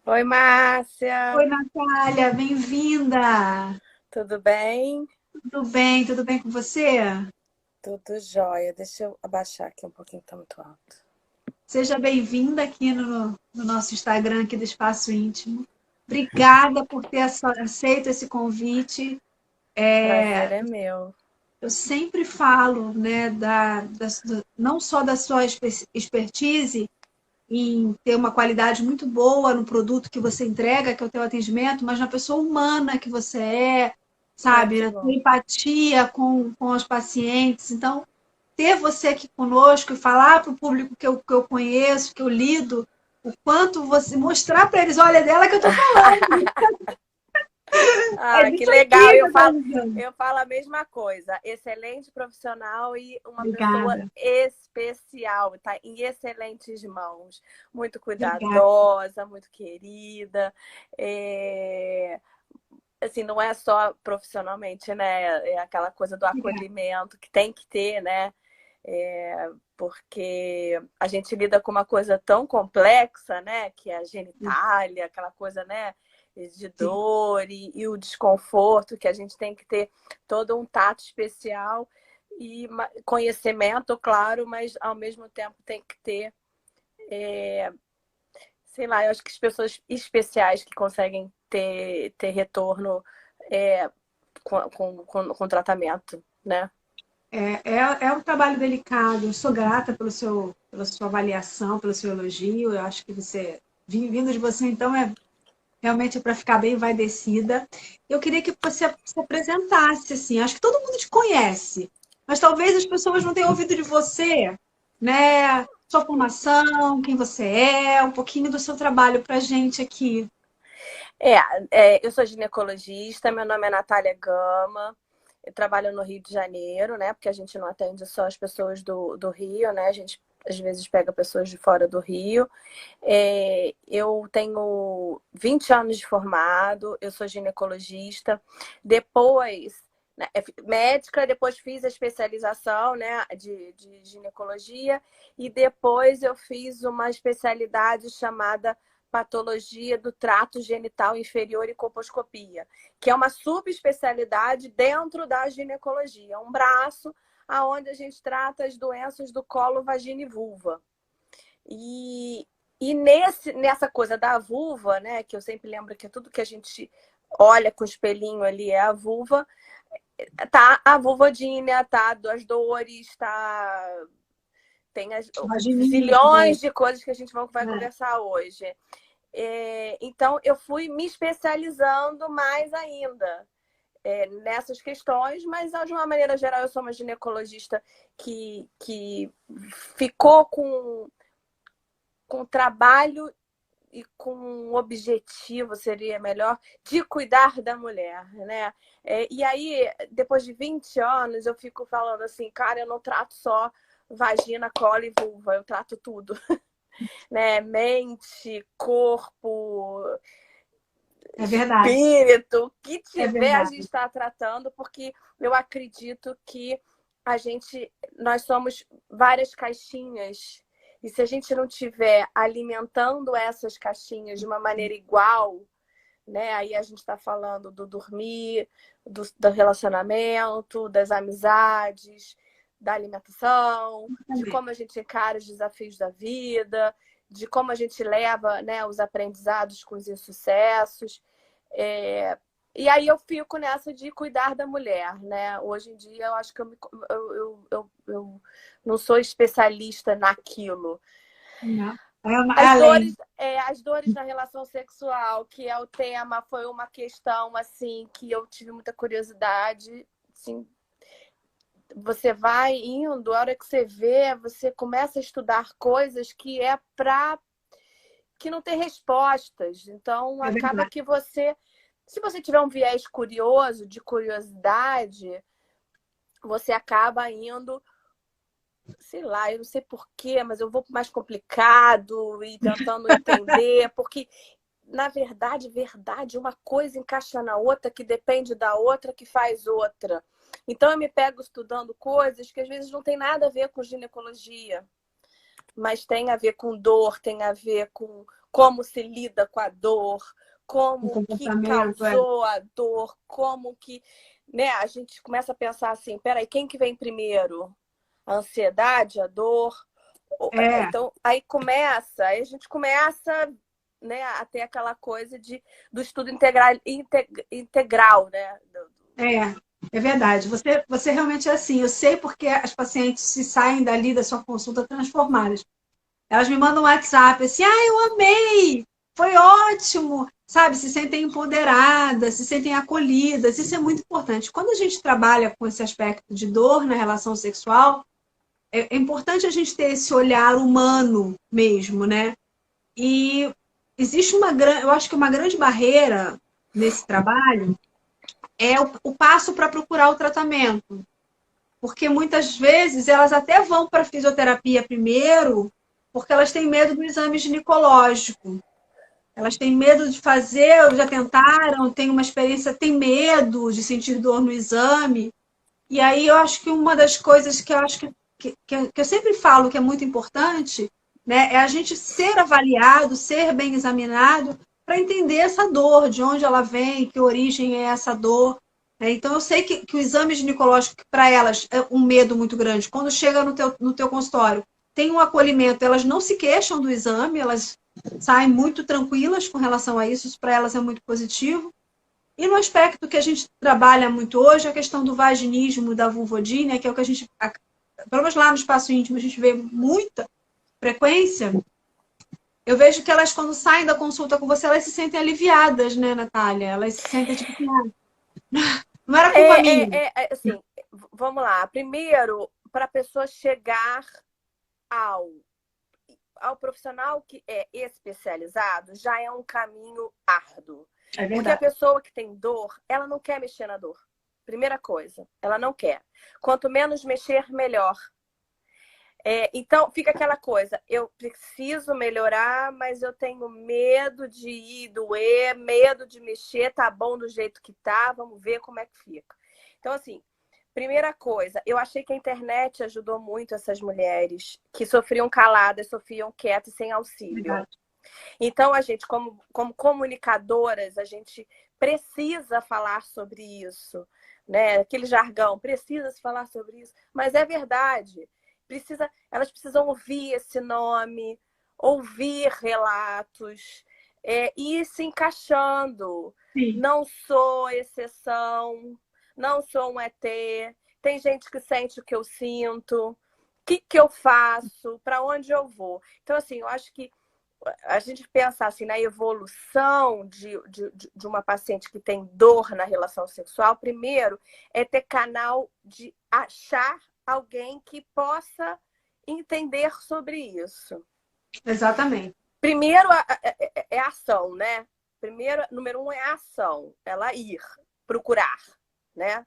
Oi, Oi, Márcia, Natália, bem-vinda. tudo bem? Tudo bem com você? Tudo jóia. Deixa eu abaixar aqui um pouquinho, tá muito alto. Seja bem-vinda aqui no nosso Instagram aqui do Espaço Íntimo. Obrigada por ter aceito esse convite. Prazer é meu. Eu sempre falo, né, não só da sua expertise em ter uma qualidade muito boa no produto que você entrega, que é o teu atendimento, mas na pessoa humana que você é, Ai, sabe? que Na tua bom. empatia com os pacientes. Então, ter você aqui conosco e falar para o público que eu conheço, que eu lido, o quanto você mostrar para eles, olha, é dela que eu estou falando, é Ah, que disso legal. aqui que eu estou avisando. Eu falo a mesma coisa. Excelente profissional e uma pessoa Obrigada, especial, tá em excelentes mãos. Muito obrigada. cuidadosa, muito querida. É, Assim, não é só profissionalmente, né? É aquela coisa do Obrigada. acolhimento que tem que ter, né? Porque a gente lida com uma coisa tão complexa, né? Que é a genitália, aquela coisa, né? De Sim. dor e o desconforto, que a gente tem que ter todo um tato especial e conhecimento, claro, mas ao mesmo tempo tem que ter, sei lá, eu acho que as pessoas especiais que conseguem ter retorno é, com tratamento, né? É um trabalho delicado. Eu sou grata pela sua avaliação, pelo seu elogio. Eu acho que vindo de você, então, é realmente para ficar bem envaidecida. Eu queria que você se apresentasse, assim. Acho que todo mundo te conhece, mas talvez as pessoas não tenham ouvido de você, né? Sua formação, quem você é, um pouquinho do seu trabalho para gente aqui. É, eu sou ginecologista, meu nome é Natália Gama, eu trabalho no Rio de Janeiro, né? Porque a gente não atende só as pessoas do Rio, né? A gente às vezes pega pessoas de fora do Rio. Eu tenho 20 anos de formado, eu sou ginecologista. Depois, né, médica, depois fiz a especialização, né, de ginecologia e depois eu fiz uma especialidade chamada patologia do trato genital inferior e colposcopia, que é uma subespecialidade dentro da ginecologia, um braço aonde a gente trata as doenças do colo, vagina e vulva. E, nessa coisa da vulva, né, que eu sempre lembro que tudo que a gente olha com o espelhinho ali é a vulva, tá a vulvodínia, tá as dores, tá tem as Vaginite, zilhões de coisas que a gente vai né? conversar hoje. Então, eu fui me especializando mais ainda nessas questões, mas de uma maneira geral, eu sou uma ginecologista que ficou com trabalho e com um objetivo, seria melhor, de cuidar da mulher, né? E aí, depois de 20 anos, eu fico falando assim, cara, eu não trato só vagina, colo e vulva, eu trato tudo, né? Mente, corpo, É verdade, espírito, o que é tiver a gente verdade. está tratando, porque eu acredito que nós somos várias caixinhas, e se a gente não tiver alimentando essas caixinhas de uma maneira igual, né? Aí a gente está falando do dormir, do relacionamento, das amizades, da alimentação, de Também. como a gente encara os desafios da vida, de como a gente leva, né, os aprendizados com os insucessos. É, e aí eu fico nessa de cuidar da mulher, né? Hoje em dia eu acho que eu não sou especialista naquilo. Não. É além. As dores na relação sexual, que é o tema, foi uma questão assim que eu tive muita curiosidade. Assim, você vai indo, a hora que você vê, você começa a estudar coisas que é para que não tem respostas. Então, É acaba verdade. que você, se você tiver um viés curioso, de curiosidade, você acaba indo, sei lá, eu não sei porquê, mas eu vou mais complicado e tentando entender, porque na verdade, uma coisa encaixa na outra, que depende da outra, que faz outra. Então eu me pego estudando coisas que às vezes não tem nada a ver com ginecologia, mas tem a ver com dor, tem a ver como se lida com a dor, O como que comportamento causou a dor, como que, né, a gente começa a pensar assim, peraí, quem que vem primeiro? A ansiedade, a dor? é, Então, aí a gente começa, né, a ter aquela coisa do estudo integral, né? é, é verdade. Você realmente é assim. Eu sei porque as pacientes se saem dali da sua consulta transformadas. Elas me mandam um WhatsApp assim, eu amei, foi ótimo, sabe? Se sentem empoderadas, se sentem acolhidas. Isso é muito importante. Quando a gente trabalha com esse aspecto de dor na relação sexual, é importante a gente ter esse olhar humano mesmo, né? E existe eu acho que uma grande barreira nesse trabalho é o passo para procurar o tratamento. Porque muitas vezes elas até vão para a fisioterapia primeiro, porque elas têm medo do exame ginecológico. Elas têm medo de fazer, já tentaram, têm uma experiência, têm medo de sentir dor no exame. E aí eu acho que uma das coisas que eu acho que eu sempre falo que é muito importante, né, é a gente ser avaliado, ser bem examinado, para entender essa dor, de onde ela vem, que origem é essa dor. Né? Então eu sei que o exame ginecológico, para elas, é um medo muito grande. Quando chega no teu consultório, tem um acolhimento, elas não se queixam do exame, elas saem muito tranquilas com relação a isso para elas é muito positivo. E no aspecto que a gente trabalha muito hoje, a questão do vaginismo, da vulvodynia, que é o que a gente, pelo menos lá no espaço íntimo, a gente vê muita frequência. Eu vejo que elas, quando saem da consulta com você, elas se sentem aliviadas, né, Natália? Elas se sentem tipo assim, não era culpa minha. Assim, vamos lá. Primeiro, para a pessoa chegar ao, ao profissional que é especializado, já é um caminho árduo. É Porque a verdade. pessoa que tem dor, ela não quer mexer na dor. Primeira coisa, ela não quer. Quanto menos mexer, melhor. Então, fica aquela coisa, eu preciso melhorar, mas eu tenho medo de ir doer, medo de mexer, tá bom do jeito que tá, vamos ver como é que fica. Então, assim, primeira coisa, eu achei que a internet ajudou muito essas mulheres que sofriam caladas, sofriam quietas e sem auxílio. Verdade. Então, a gente, como comunicadoras, a gente precisa falar sobre isso, né? Aquele jargão, precisa se falar sobre isso, mas é verdade. Elas precisam ouvir esse nome, ouvir relatos, e ir se encaixando. Sim. Não sou exceção, não sou um ET. Tem gente que sente o que eu sinto. O que eu faço? Para onde eu vou? Então, assim, eu acho que a gente pensar assim, na evolução de uma paciente que tem dor na relação sexual, primeiro é ter canal de achar alguém que possa entender sobre isso. Exatamente. Primeiro é ação, né? Primeiro, número um é a ação, ela ir, procurar, né?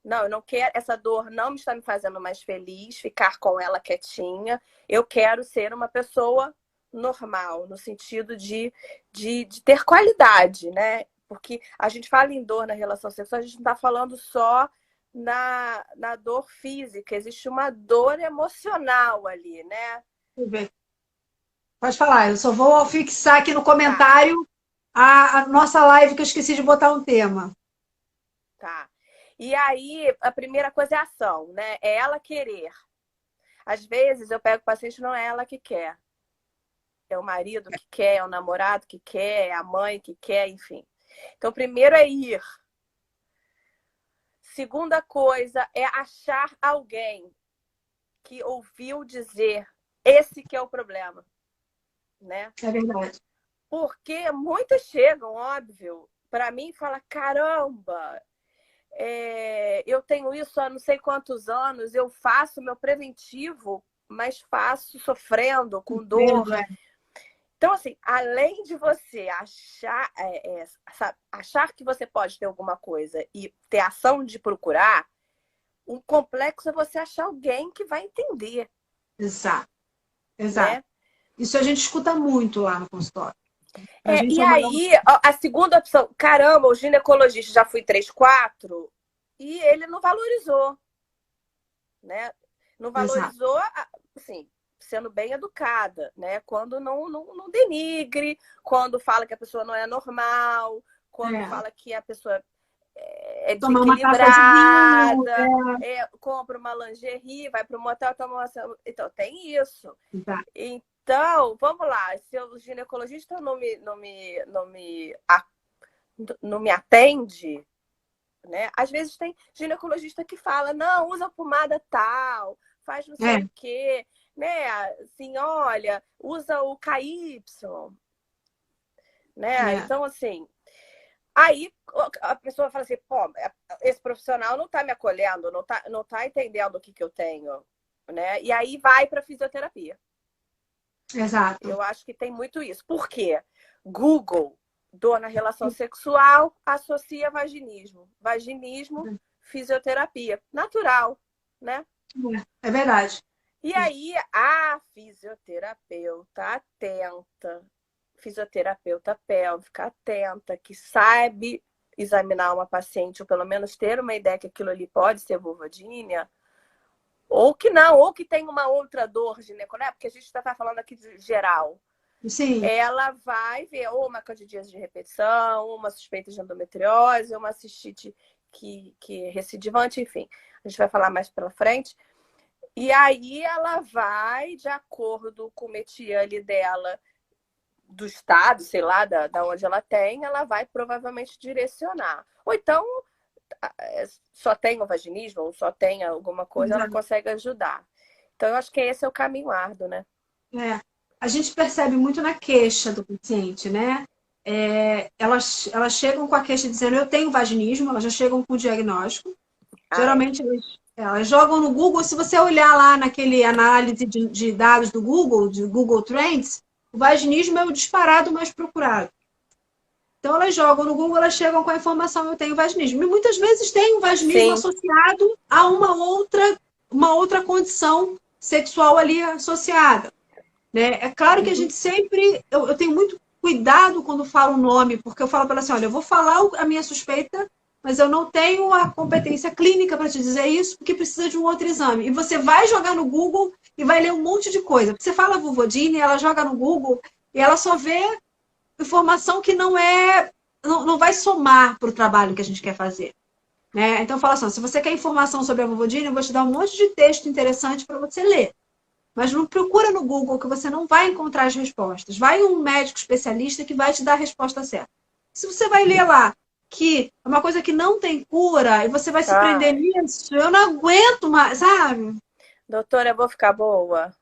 Não, eu não quero, essa dor não está me fazendo mais feliz, ficar com ela quietinha. Eu quero ser uma pessoa normal, no sentido de ter qualidade, né? Porque a gente fala em dor na relação sexual, a gente não está falando só na dor física, existe uma dor emocional ali, né? Deixa eu ver. Pode falar, eu só vou fixar aqui no Tá, comentário a nossa live que eu esqueci de botar um tema. tá. E aí, a primeira coisa é a ação, né? É ela querer. Às vezes eu pego o paciente, não é ela que quer. É o marido que quer, é o namorado que quer, é a mãe que quer, enfim. Então, primeiro é ir. Segunda coisa é achar alguém que ouviu dizer esse que é o problema, né? É verdade. Porque muitas chegam, óbvio, para mim e falam, caramba, eu tenho isso há não sei quantos anos, eu faço meu preventivo, mas faço sofrendo, com dor. Vendo, é. Então, assim, além de você achar que você pode ter alguma coisa e ter ação de procurar, um complexo é você achar alguém que vai entender, Exato, exato. né? Isso a gente escuta muito lá no consultório. A gente E é o maior. aí, a segunda opção, caramba, o ginecologista já fui 3, 4, e ele não valorizou, né? Não Exato. valorizou, assim, sendo bem educada, né? Quando não denigre, quando fala que a pessoa não é normal, quando fala que a pessoa é Tomar uma taça de vinho. desequilibrada, compra uma lingerie, vai para o motel, toma uma... Então, tem isso. Tá. Então, vamos lá. Se o ginecologista não me atende, né? Às vezes tem ginecologista que fala, não, usa pomada tal, faz não sei o quê, né? Assim, olha, usa o KY, né? Então, assim, aí a pessoa fala assim, pô, esse profissional não está me acolhendo, não tá entendendo o que eu tenho, né? E aí vai para fisioterapia. Exato. Eu acho que tem muito isso. Por quê? Google, dor na relação sexual, associa vaginismo. Vaginismo, fisioterapia. Natural, né? É verdade. E aí, a fisioterapeuta atenta, fisioterapeuta pélvica atenta, que sabe examinar uma paciente, ou pelo menos ter uma ideia que aquilo ali pode ser vulvodínia, ou que não, ou que tem uma outra dor ginecológica, porque a gente está falando aqui de geral. Sim. Ela vai ver ou uma candidíase de repetição, ou uma suspeita de endometriose, ou uma cistite que é recidivante, enfim. A gente vai falar mais pela frente. E aí ela vai, de acordo com o métier dela, do estado, sei lá, da onde ela tem, ela vai provavelmente direcionar. Ou então, só tem o vaginismo, ou só tem alguma coisa, ela consegue ajudar. Então, eu acho que esse é o caminho árduo, né? A gente percebe muito na queixa do paciente, né? Elas chegam com a queixa dizendo, eu tenho vaginismo, elas já chegam com o diagnóstico. Geralmente, elas jogam no Google, se você olhar lá naquele análise de dados do Google, de Google Trends, o vaginismo é o disparado mais procurado. Então, elas jogam no Google, elas chegam com a informação, eu tenho vaginismo. E muitas vezes tem um vaginismo associado a uma outra condição sexual ali associada. Né? É claro que a gente sempre... Eu tenho muito cuidado quando falo o nome, porque eu falo para ela assim, olha, eu vou falar a minha suspeita, mas eu não tenho a competência clínica para te dizer isso, porque precisa de um outro exame. E você vai jogar no Google e vai ler um monte de coisa. Você fala vulvodine, ela joga no Google e ela só vê informação que não vai somar para o trabalho que a gente quer fazer. Né? Então, fala assim, se você quer informação sobre a vulvodine, eu vou te dar um monte de texto interessante para você ler. Mas não procura no Google que você não vai encontrar as respostas. Vai um médico especialista que vai te dar a resposta certa. Se você vai ler lá que é uma coisa que não tem cura e você vai se prender nisso, eu não aguento mais, sabe? Doutora, eu vou ficar boa?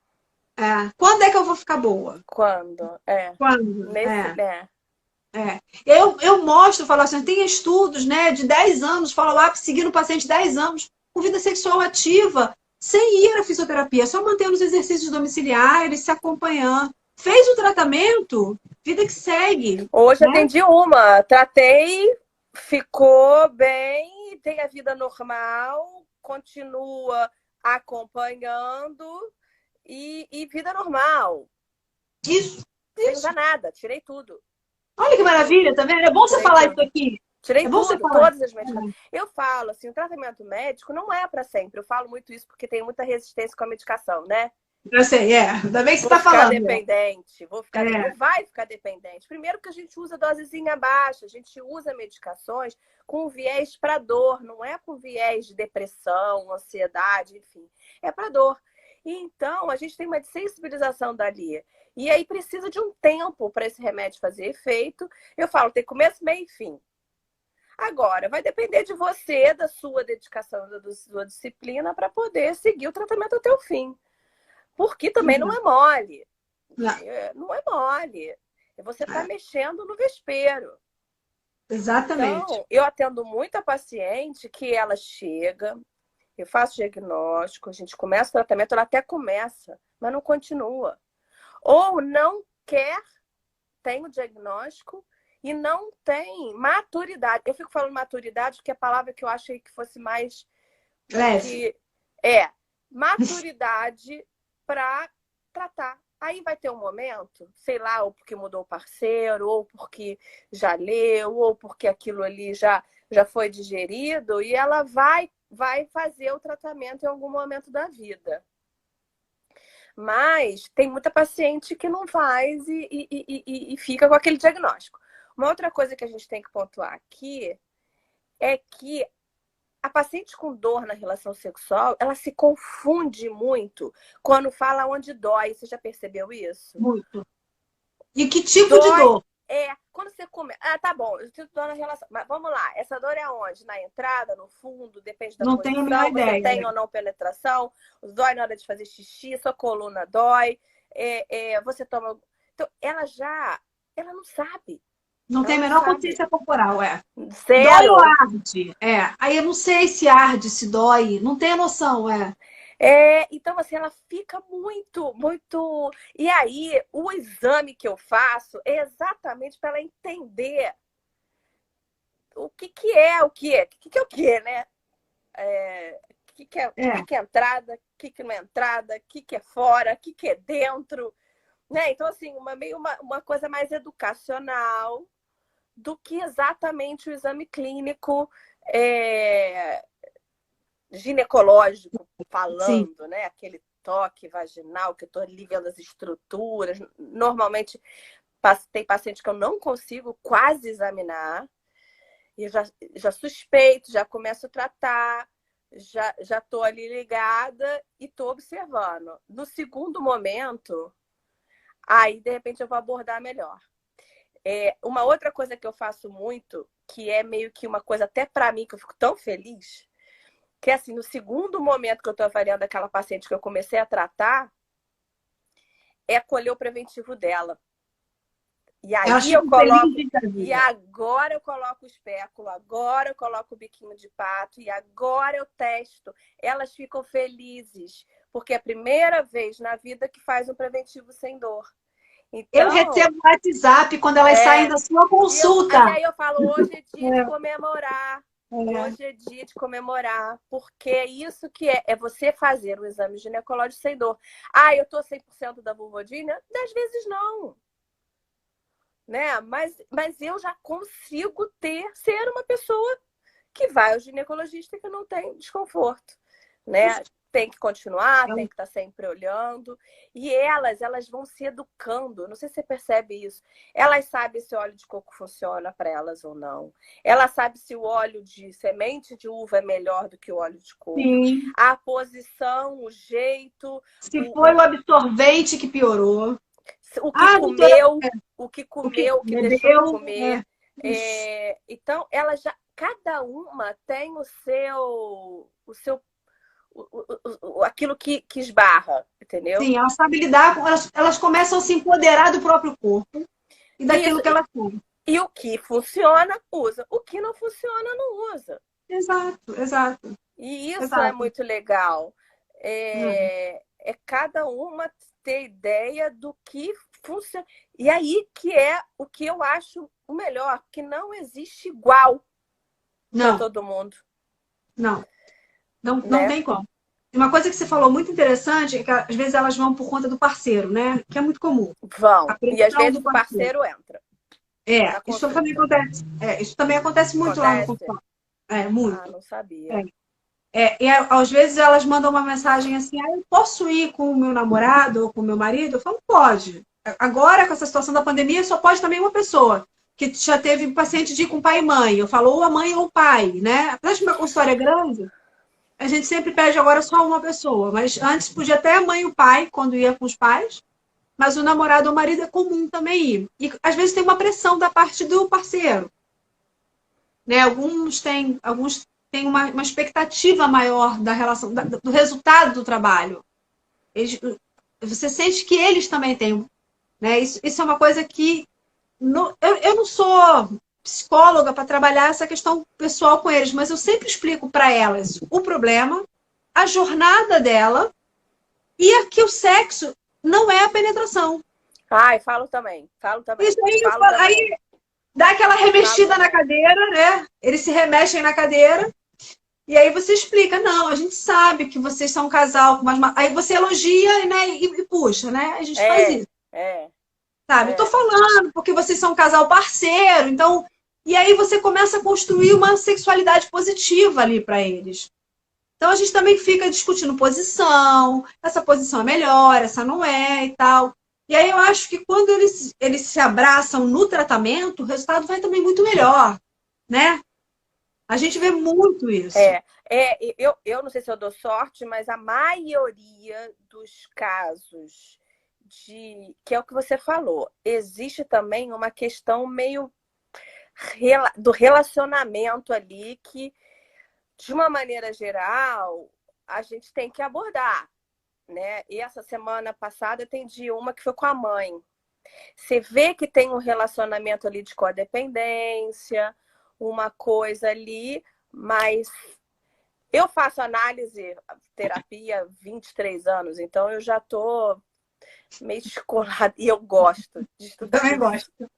Quando é que eu vou ficar boa? Quando? Quando? Nesse, Eu mostro, falo assim, tem estudos, né, de 10 anos, follow-up, seguindo o paciente 10 anos, com vida sexual ativa, sem ir à fisioterapia, só mantendo os exercícios domiciliares, se acompanhando. Fez o tratamento, vida que segue. Hoje né? atendi uma, tratei, ficou bem, tem a vida normal, continua acompanhando e vida normal. Isso. Sem usar nada, tirei tudo. Olha que maravilha, tá vendo? É bom você falar isso aqui. Tirei tudo, todas as medicações. Eu falo assim, o tratamento médico não é para sempre. Eu falo muito isso porque tem muita resistência com a medicação, né? Eu sei, ainda bem que você tá falando. Vou ficar dependente, não vai ficar dependente. Primeiro que a gente usa dosezinha baixa, a gente usa medicações com viés para dor, não é com viés de depressão, ansiedade, enfim. É para dor. Então, a gente tem uma desensibilização dali. E aí precisa de um tempo para esse remédio fazer efeito. Eu falo, tem começo, meio e fim. Agora, vai depender de você, da sua dedicação, da sua disciplina para poder seguir o tratamento até o fim. Porque também não é mole. Não é mole. Você está mexendo no vespeiro. Exatamente. Então, eu atendo muita paciente que ela chega, eu faço diagnóstico, a gente começa o tratamento, ela até começa, mas não continua. Ou não quer, tem o diagnóstico e não tem maturidade. Eu fico falando maturidade porque é a palavra que eu achei que fosse mais... leve. Maturidade para tratar. Aí vai ter um momento, sei lá, ou porque mudou o parceiro, ou porque já leu, ou porque aquilo ali já foi digerido, e ela vai fazer o tratamento em algum momento da vida. Mas tem muita paciente que não faz e fica com aquele diagnóstico. Uma outra coisa que a gente tem que pontuar aqui é que a paciente com dor na relação sexual, ela se confunde muito quando fala onde dói. Você já percebeu isso? Muito. E que tipo de dor? Quando você começa. Ah, tá bom, eu sinto dor na relação. Mas vamos lá, essa dor é onde? Na entrada, no fundo, depende da Não tenho a menor posição, você ideia. tem ou não penetração, dói na hora de fazer xixi, sua coluna dói, você toma. Então, ela não sabe. Não tem a menor consciência corporal, Zero. Dói ou arde? Aí eu não sei se arde, se dói. Não tenho noção, Então, assim, ela fica muito, muito. E aí, o exame que eu faço é exatamente para ela entender o que é o que é. O que é o que, né? O que é entrada, o que não é entrada, o que é fora, o que é dentro. Né? Então, assim, meio uma coisa mais educacional do que exatamente o exame clínico ginecológico falando, Sim. né? Aquele toque vaginal que eu estou ali vendo as estruturas. Normalmente tem paciente que eu não consigo quase examinar e eu já suspeito, já começo a tratar, já estou ali ligada e estou observando. No segundo momento, aí de repente eu vou abordar melhor. Uma outra coisa que eu faço muito, que é meio que uma coisa até para mim, que eu fico tão feliz, que assim, no segundo momento que eu estou avaliando aquela paciente que eu comecei a tratar, é colher o preventivo dela. E aí eu coloco. E agora eu coloco o espéculo, agora eu coloco o biquinho de pato, e agora eu testo. Elas ficam felizes, porque é a primeira vez na vida que faz um preventivo sem dor. Então, eu recebo no WhatsApp quando elas saem da sua consulta. E aí eu falo, hoje é dia de comemorar. Hoje é dia de comemorar, porque é isso que é você fazer o exame ginecológico sem dor. Ah, eu tô 100% da vulvodínia? 10 vezes não. Né? Mas eu já consigo ser uma pessoa que vai ao ginecologista e que não tem desconforto, né? Tem que continuar, tem que estar sempre olhando. E elas vão se educando. Não sei se você percebe isso. Elas sabem se o óleo de coco funciona para elas ou não. Elas sabem se o óleo de semente de uva é melhor do que o óleo de coco. Sim. A posição, o jeito. Se foi o absorvente que piorou. O que comeu, o que deixou de comer. Então, cada uma tem o seu aquilo que esbarra, entendeu? Sim, elas sabem lidar, elas começam a se empoderar do próprio corpo e daquilo que elas têm. E o que funciona, usa. O que não funciona, não usa. Exato. E isso é muito legal. Cada uma ter ideia do que funciona. E aí que é o que eu acho o melhor, que não existe igual para todo mundo. Não tem como. Uma coisa que você falou muito interessante é que às vezes elas vão por conta do parceiro, né? Que é muito comum. Vão. E às vezes o parceiro entra. Isso também acontece muito lá no consultório. Muito. Ah, não sabia. E às vezes elas mandam uma mensagem assim, eu posso ir com o meu namorado ou com o meu marido? Eu falo, pode. Agora, com essa situação da pandemia, só pode também uma pessoa. Que já teve paciente de ir com pai e mãe. Eu falo, ou a mãe ou o pai, né? Apesar de uma consultória grande, a gente sempre pede agora só uma pessoa. Mas antes podia até a mãe e o pai, quando ia com os pais. Mas o namorado ou o marido é comum também ir. E às vezes tem uma pressão da parte do parceiro. Né? Alguns têm uma expectativa maior da relação, do resultado do trabalho. Você sente que eles também têm. Né? Isso é uma coisa que... eu não sou psicóloga para trabalhar essa questão pessoal com eles, mas eu sempre explico para elas o problema, a jornada dela e que o sexo não é a penetração. Falo também. Isso aí dá aquela remexida na cadeira, né? Eles se remexem na cadeira e aí você explica, não, a gente sabe que vocês são um casal, mas aí você elogia, né, e puxa, né? A gente faz isso. Sabe? Eu tô falando porque vocês são um casal parceiro, então... E aí você começa a construir uma sexualidade positiva ali para eles. Então a gente também fica discutindo posição, essa posição é melhor, essa não é e tal. E aí eu acho que quando eles se abraçam no tratamento, o resultado vai também muito melhor, né? A gente vê muito isso. Eu não sei se eu dou sorte, mas a maioria dos casos que é o que você falou, existe também uma questão meio do relacionamento ali que, de uma maneira geral, a gente tem que abordar, né? E essa semana passada eu atendi uma que foi com a mãe. Você vê que tem um relacionamento ali de codependência, uma coisa ali, mas eu faço análise, terapia há 23 anos, então eu já estou meio descolada e eu gosto de estudar Também isso. gosto.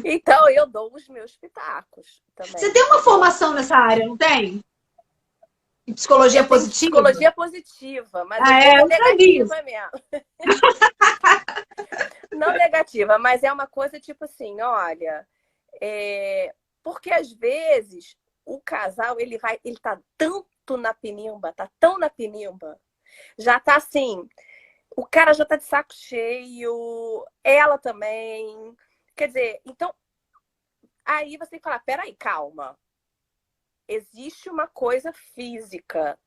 Então eu dou os meus pitacos também. Você tem uma formação nessa área, não tem? Em psicologia Eu tenho positiva? psicologia positiva, mas às vezes É, é eu sabia. negativa mesmo. Não negativa, mas é uma coisa tipo assim, olha, porque às vezes o casal ele tá tanto na pinimba, tá tão na pinimba, já tá assim, o cara já tá de saco cheio, ela também. Quer dizer, então aí você tem que falar, peraí, calma. Existe uma coisa física.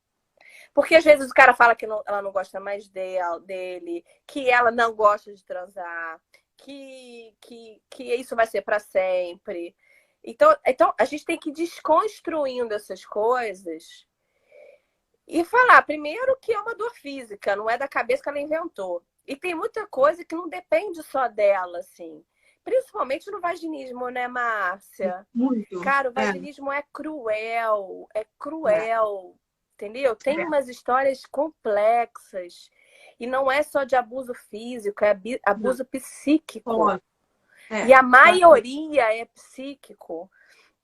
Porque às vezes o cara fala que ela não gosta mais dele, que ela não gosta de transar, que isso vai ser para sempre. Então, a gente tem que ir desconstruindo essas coisas e falar, primeiro, que é uma dor física, não é da cabeça que ela inventou. E tem muita coisa que não depende só dela, assim. Principalmente no vaginismo, né, Márcia? Muito. Cara, o vaginismo é cruel, entendeu? Tem É. umas histórias complexas. E não é só de abuso físico, é abuso psíquico. E a maioria é psíquico.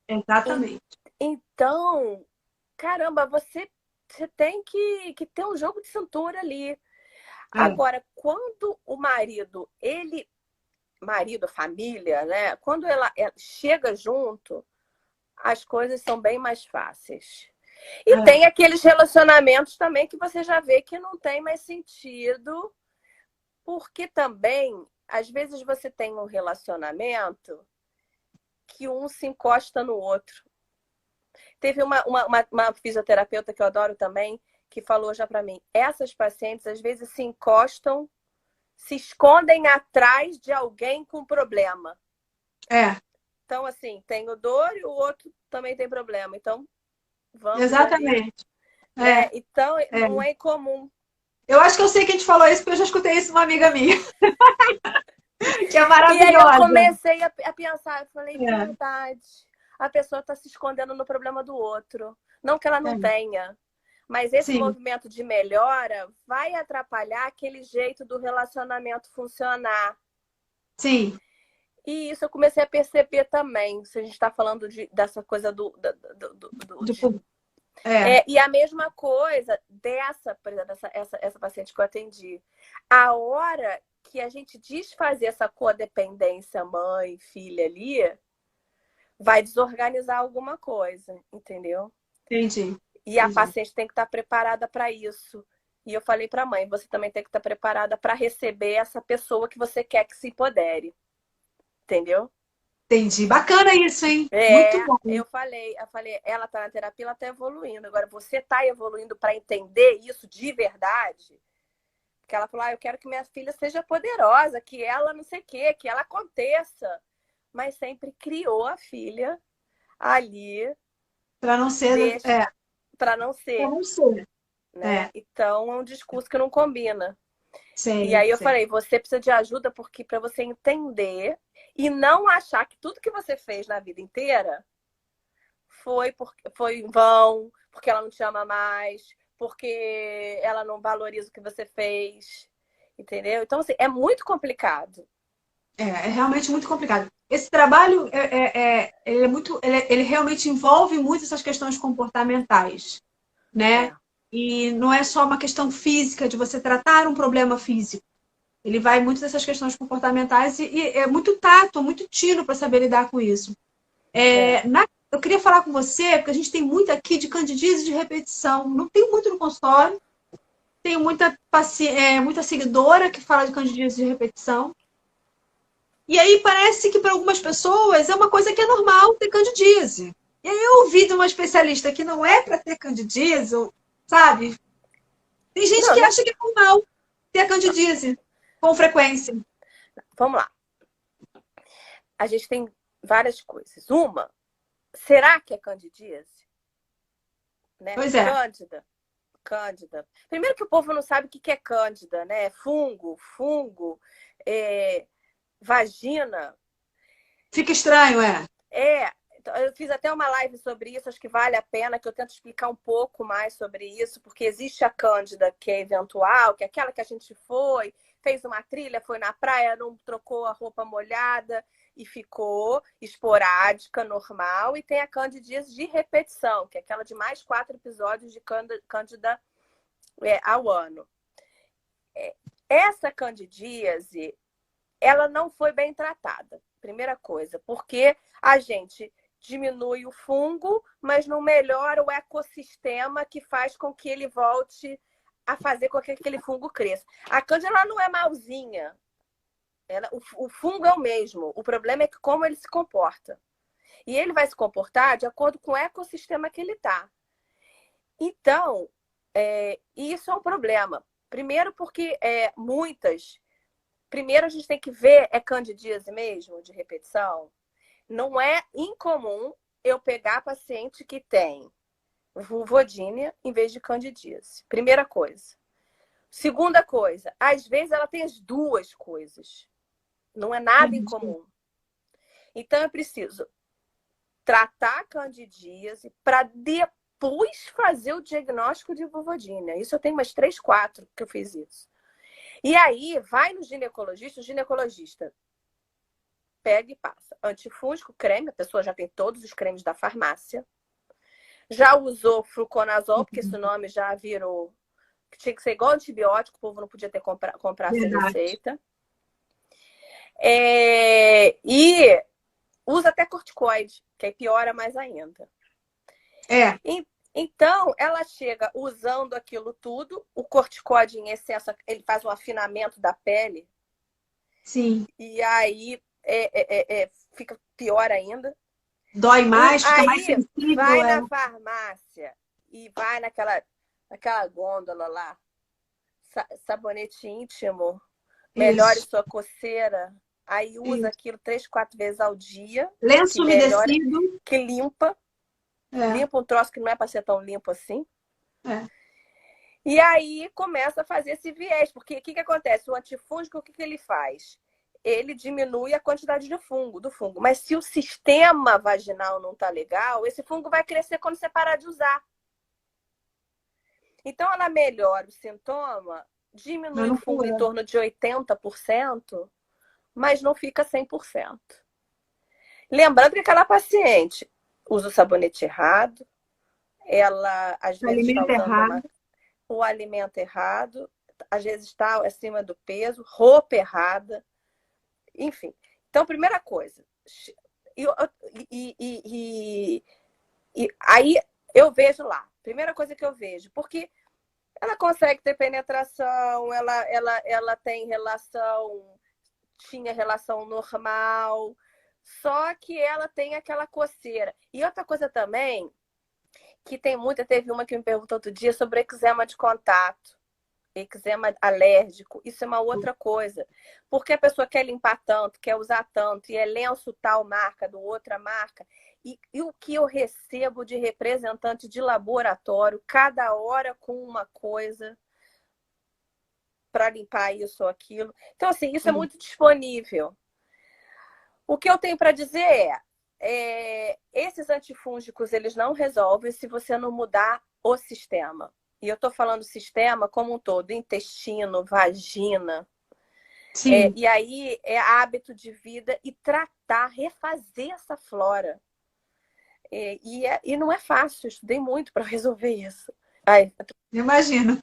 Exatamente. Então, caramba, você tem que ter um jogo de cintura ali. Agora, quando o marido, a família, né? Quando ela chega junto, as coisas são bem mais fáceis. E tem aqueles relacionamentos também que você já vê que não tem mais sentido, porque também, às vezes, você tem um relacionamento que um se encosta no outro. Teve uma fisioterapeuta que eu adoro também, que falou já para mim, essas pacientes às vezes se encostam, se escondem atrás de alguém com problema. Então, assim, tem o dor e o outro também tem problema. Então, vamos. Exatamente. Ali, então, não é incomum. Eu acho que eu sei quem te falou isso, porque eu já escutei isso de uma amiga minha. Que é maravilhosa. E aí eu comecei a pensar, eu falei, verdade. A pessoa está se escondendo no problema do outro. Não que ela não tenha. Mas esse movimento de melhora vai atrapalhar aquele jeito do relacionamento funcionar. Sim. E isso eu comecei a perceber também. Se a gente está falando dessa coisa e a mesma coisa por exemplo, essa paciente que eu atendi. A hora que a gente desfazer essa codependência mãe, filha ali, vai desorganizar alguma coisa, entendeu? Entendi. E a paciente tem que estar preparada para isso. E eu falei para a mãe, você também tem que estar preparada para receber essa pessoa que você quer que se empodere. Entendeu? Entendi. Bacana isso, hein? Muito bom. Eu falei, ela tá na terapia, ela tá evoluindo. Agora, você tá evoluindo para entender isso de verdade? Porque ela falou, eu quero que minha filha seja poderosa, que ela não sei o quê, que ela aconteça. Mas sempre criou a filha ali. Para não ser. Para não ser. Para não ser. Né? Então, é um discurso que não combina. Sim, e aí eu falei, você precisa de ajuda porque para você entender e não achar que tudo que você fez na vida inteira foi em vão, porque ela não te ama mais, porque ela não valoriza o que você fez, entendeu? Então, assim, é muito complicado. É realmente muito complicado. Esse trabalho ele realmente envolve muito essas questões comportamentais, né? E não é só uma questão física de você tratar um problema físico. Ele vai muito dessas questões comportamentais e é muito tato, muito tino para saber lidar com isso. eu queria falar com você, porque a gente tem muito aqui de candidíase de repetição. Não tem muito no consultório. Tenho muita seguidora que fala de candidíase de repetição. E aí parece que para algumas pessoas é uma coisa que é normal ter candidíase. E aí eu ouvi de uma especialista que não é para ter candidíase, sabe? Tem gente Não, que não, acha que é normal ter candidíase com frequência. vamos lá. A gente tem várias coisas. Uma, será que é candidíase? Né? Pois é. Cândida. Primeiro que o povo não sabe o que é cândida, né? Fungo, é, vagina. Fica estranho, é. Eu fiz até uma live sobre isso, acho que vale a pena, que eu tento explicar um pouco mais sobre isso, porque existe a cândida que é eventual, que é aquela que a gente foi, fez uma trilha, foi na praia, não trocou a roupa molhada e ficou esporádica, normal, e tem a candidíase de repetição, que é aquela de mais 4 episódios de cândida ao ano. Essa candidíase, ela não foi bem tratada, primeira coisa, porque a gente diminui o fungo, mas não melhora o ecossistema que faz com que ele volte a fazer com que aquele fungo cresça. A cândida ela não é malzinha. O fungo é o mesmo. O problema é que como ele se comporta. E ele vai se comportar de acordo com o ecossistema que ele está. Então, isso é um problema. Primeiro porque Primeiro a gente tem que ver, é candidíase mesmo, de repetição? Não é incomum eu pegar paciente que tem vulvodínia em vez de candidíase. Primeira coisa. Segunda coisa, às vezes ela tem as duas coisas. Não é nada incomum. Então eu preciso tratar a candidíase para depois fazer o diagnóstico de vulvodínia. Isso eu tenho umas 3, 4 que eu fiz isso. E aí vai no ginecologista, o ginecologista pega e passa antifúngico, creme, a pessoa já tem todos os cremes da farmácia. Já usou fluconazol, porque esse nome já virou... Tinha que ser igual antibiótico, o povo não podia ter comprar sem receita. E usa até corticoide, que aí piora mais ainda. Então, ela chega usando aquilo tudo, o corticoide em excesso, ele faz um afinamento da pele. Sim. E aí fica pior ainda. Dói mais, fica mais sensível. Vai na farmácia e vai naquela gôndola lá. Sabonete íntimo, melhore sua coceira. Aí usa aquilo 3, 4 vezes ao dia. Lenço umedecido. Que limpa. Limpa um troço que não é para ser tão limpo assim. E aí começa a fazer esse viés. Porque o que acontece? O antifúngico, o que ele faz? Ele diminui a quantidade de do fungo. Mas se o sistema vaginal não tá legal, esse fungo vai crescer quando você parar de usar. Então, ela melhora o sintoma, diminui o fungo em torno de 80%, mas não fica 100%. Lembrando que aquela paciente usa o sabonete errado, ela às vezes está usando o alimento errado, às vezes está acima do peso, roupa errada, enfim. Então, primeira coisa. Aí eu vejo lá. Primeira coisa que eu vejo, porque ela consegue ter penetração, ela tem tinha relação normal, só que ela tem aquela coceira. E outra coisa também, que tem muita, teve uma que me perguntou outro dia sobre eczema de contato, eczema alérgico, isso é uma outra coisa. Porque a pessoa quer limpar tanto, quer usar tanto, e é lenço tal marca, do outra marca. E o que eu recebo de representante de laboratório, cada hora com uma coisa para limpar isso ou aquilo. Então, assim, isso é muito disponível. O que eu tenho para dizer esses antifúngicos, eles não resolvem se você não mudar o sistema. E eu estou falando sistema como um todo, intestino, vagina. Sim. E aí é hábito de vida e tratar, refazer essa flora. E não é fácil, eu estudei muito para resolver isso. Imagino.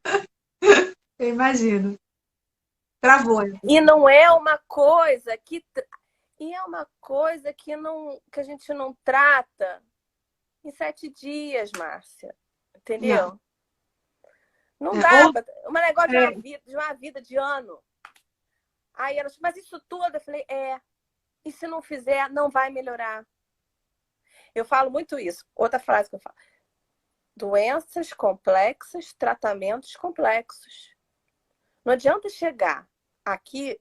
Eu imagino. Travou. E não é uma coisa que... E é uma coisa que a gente não trata em 7 dias, Márcia. Entendeu? Não É, dá. ou, Um negócio é, de uma vida de ano. Aí ela disse, mas isso tudo? Eu falei, e se não fizer, não vai melhorar. Eu falo muito isso. Outra frase que eu falo. Doenças complexas, tratamentos complexos. Não adianta chegar aqui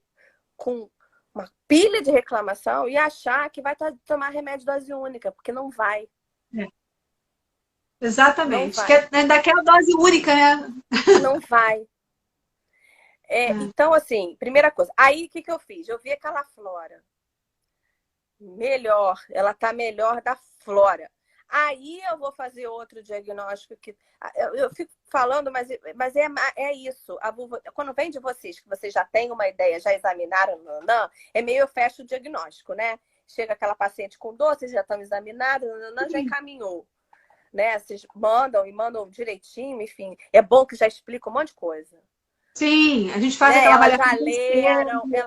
com uma pilha de reclamação e achar que vai tomar remédio dose única, porque não vai. é, Não exatamente. Que vai. é daquela dose única, né? Não vai. É. Então, assim, primeira coisa. Aí, o que eu fiz? Eu vi aquela flora. Melhor. Ela tá melhor da flora. Aí eu vou fazer outro diagnóstico que eu fico falando, mas é isso. Quando vem de vocês, que vocês já têm uma ideia, já examinaram, não, é meio eu fecho o diagnóstico, né? Chega aquela paciente com dor, vocês já estão examinados, não, já encaminhou, né? Vocês mandam e mandam direitinho, enfim. É bom que já explica um monte de coisa. Sim, a gente faz Né? aquela Elas avaliação já de leram, é.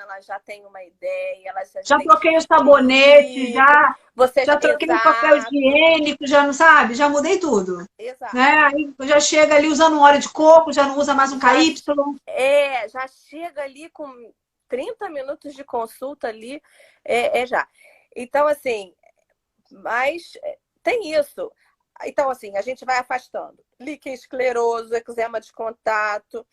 elas já têm uma ideia, elas já Já troquei o sabonete, identificam. Você já já, troquei o papel exato, higiênico, já não sabe, já mudei tudo. Né? exato. Aí já chega ali usando um óleo de coco, já não usa mais um Já, KY. já chega ali com 30 minutos de consulta ali, já. Então, assim, mas tem isso. Então, assim, a gente vai afastando. Líquen escleroso, eczema de contato,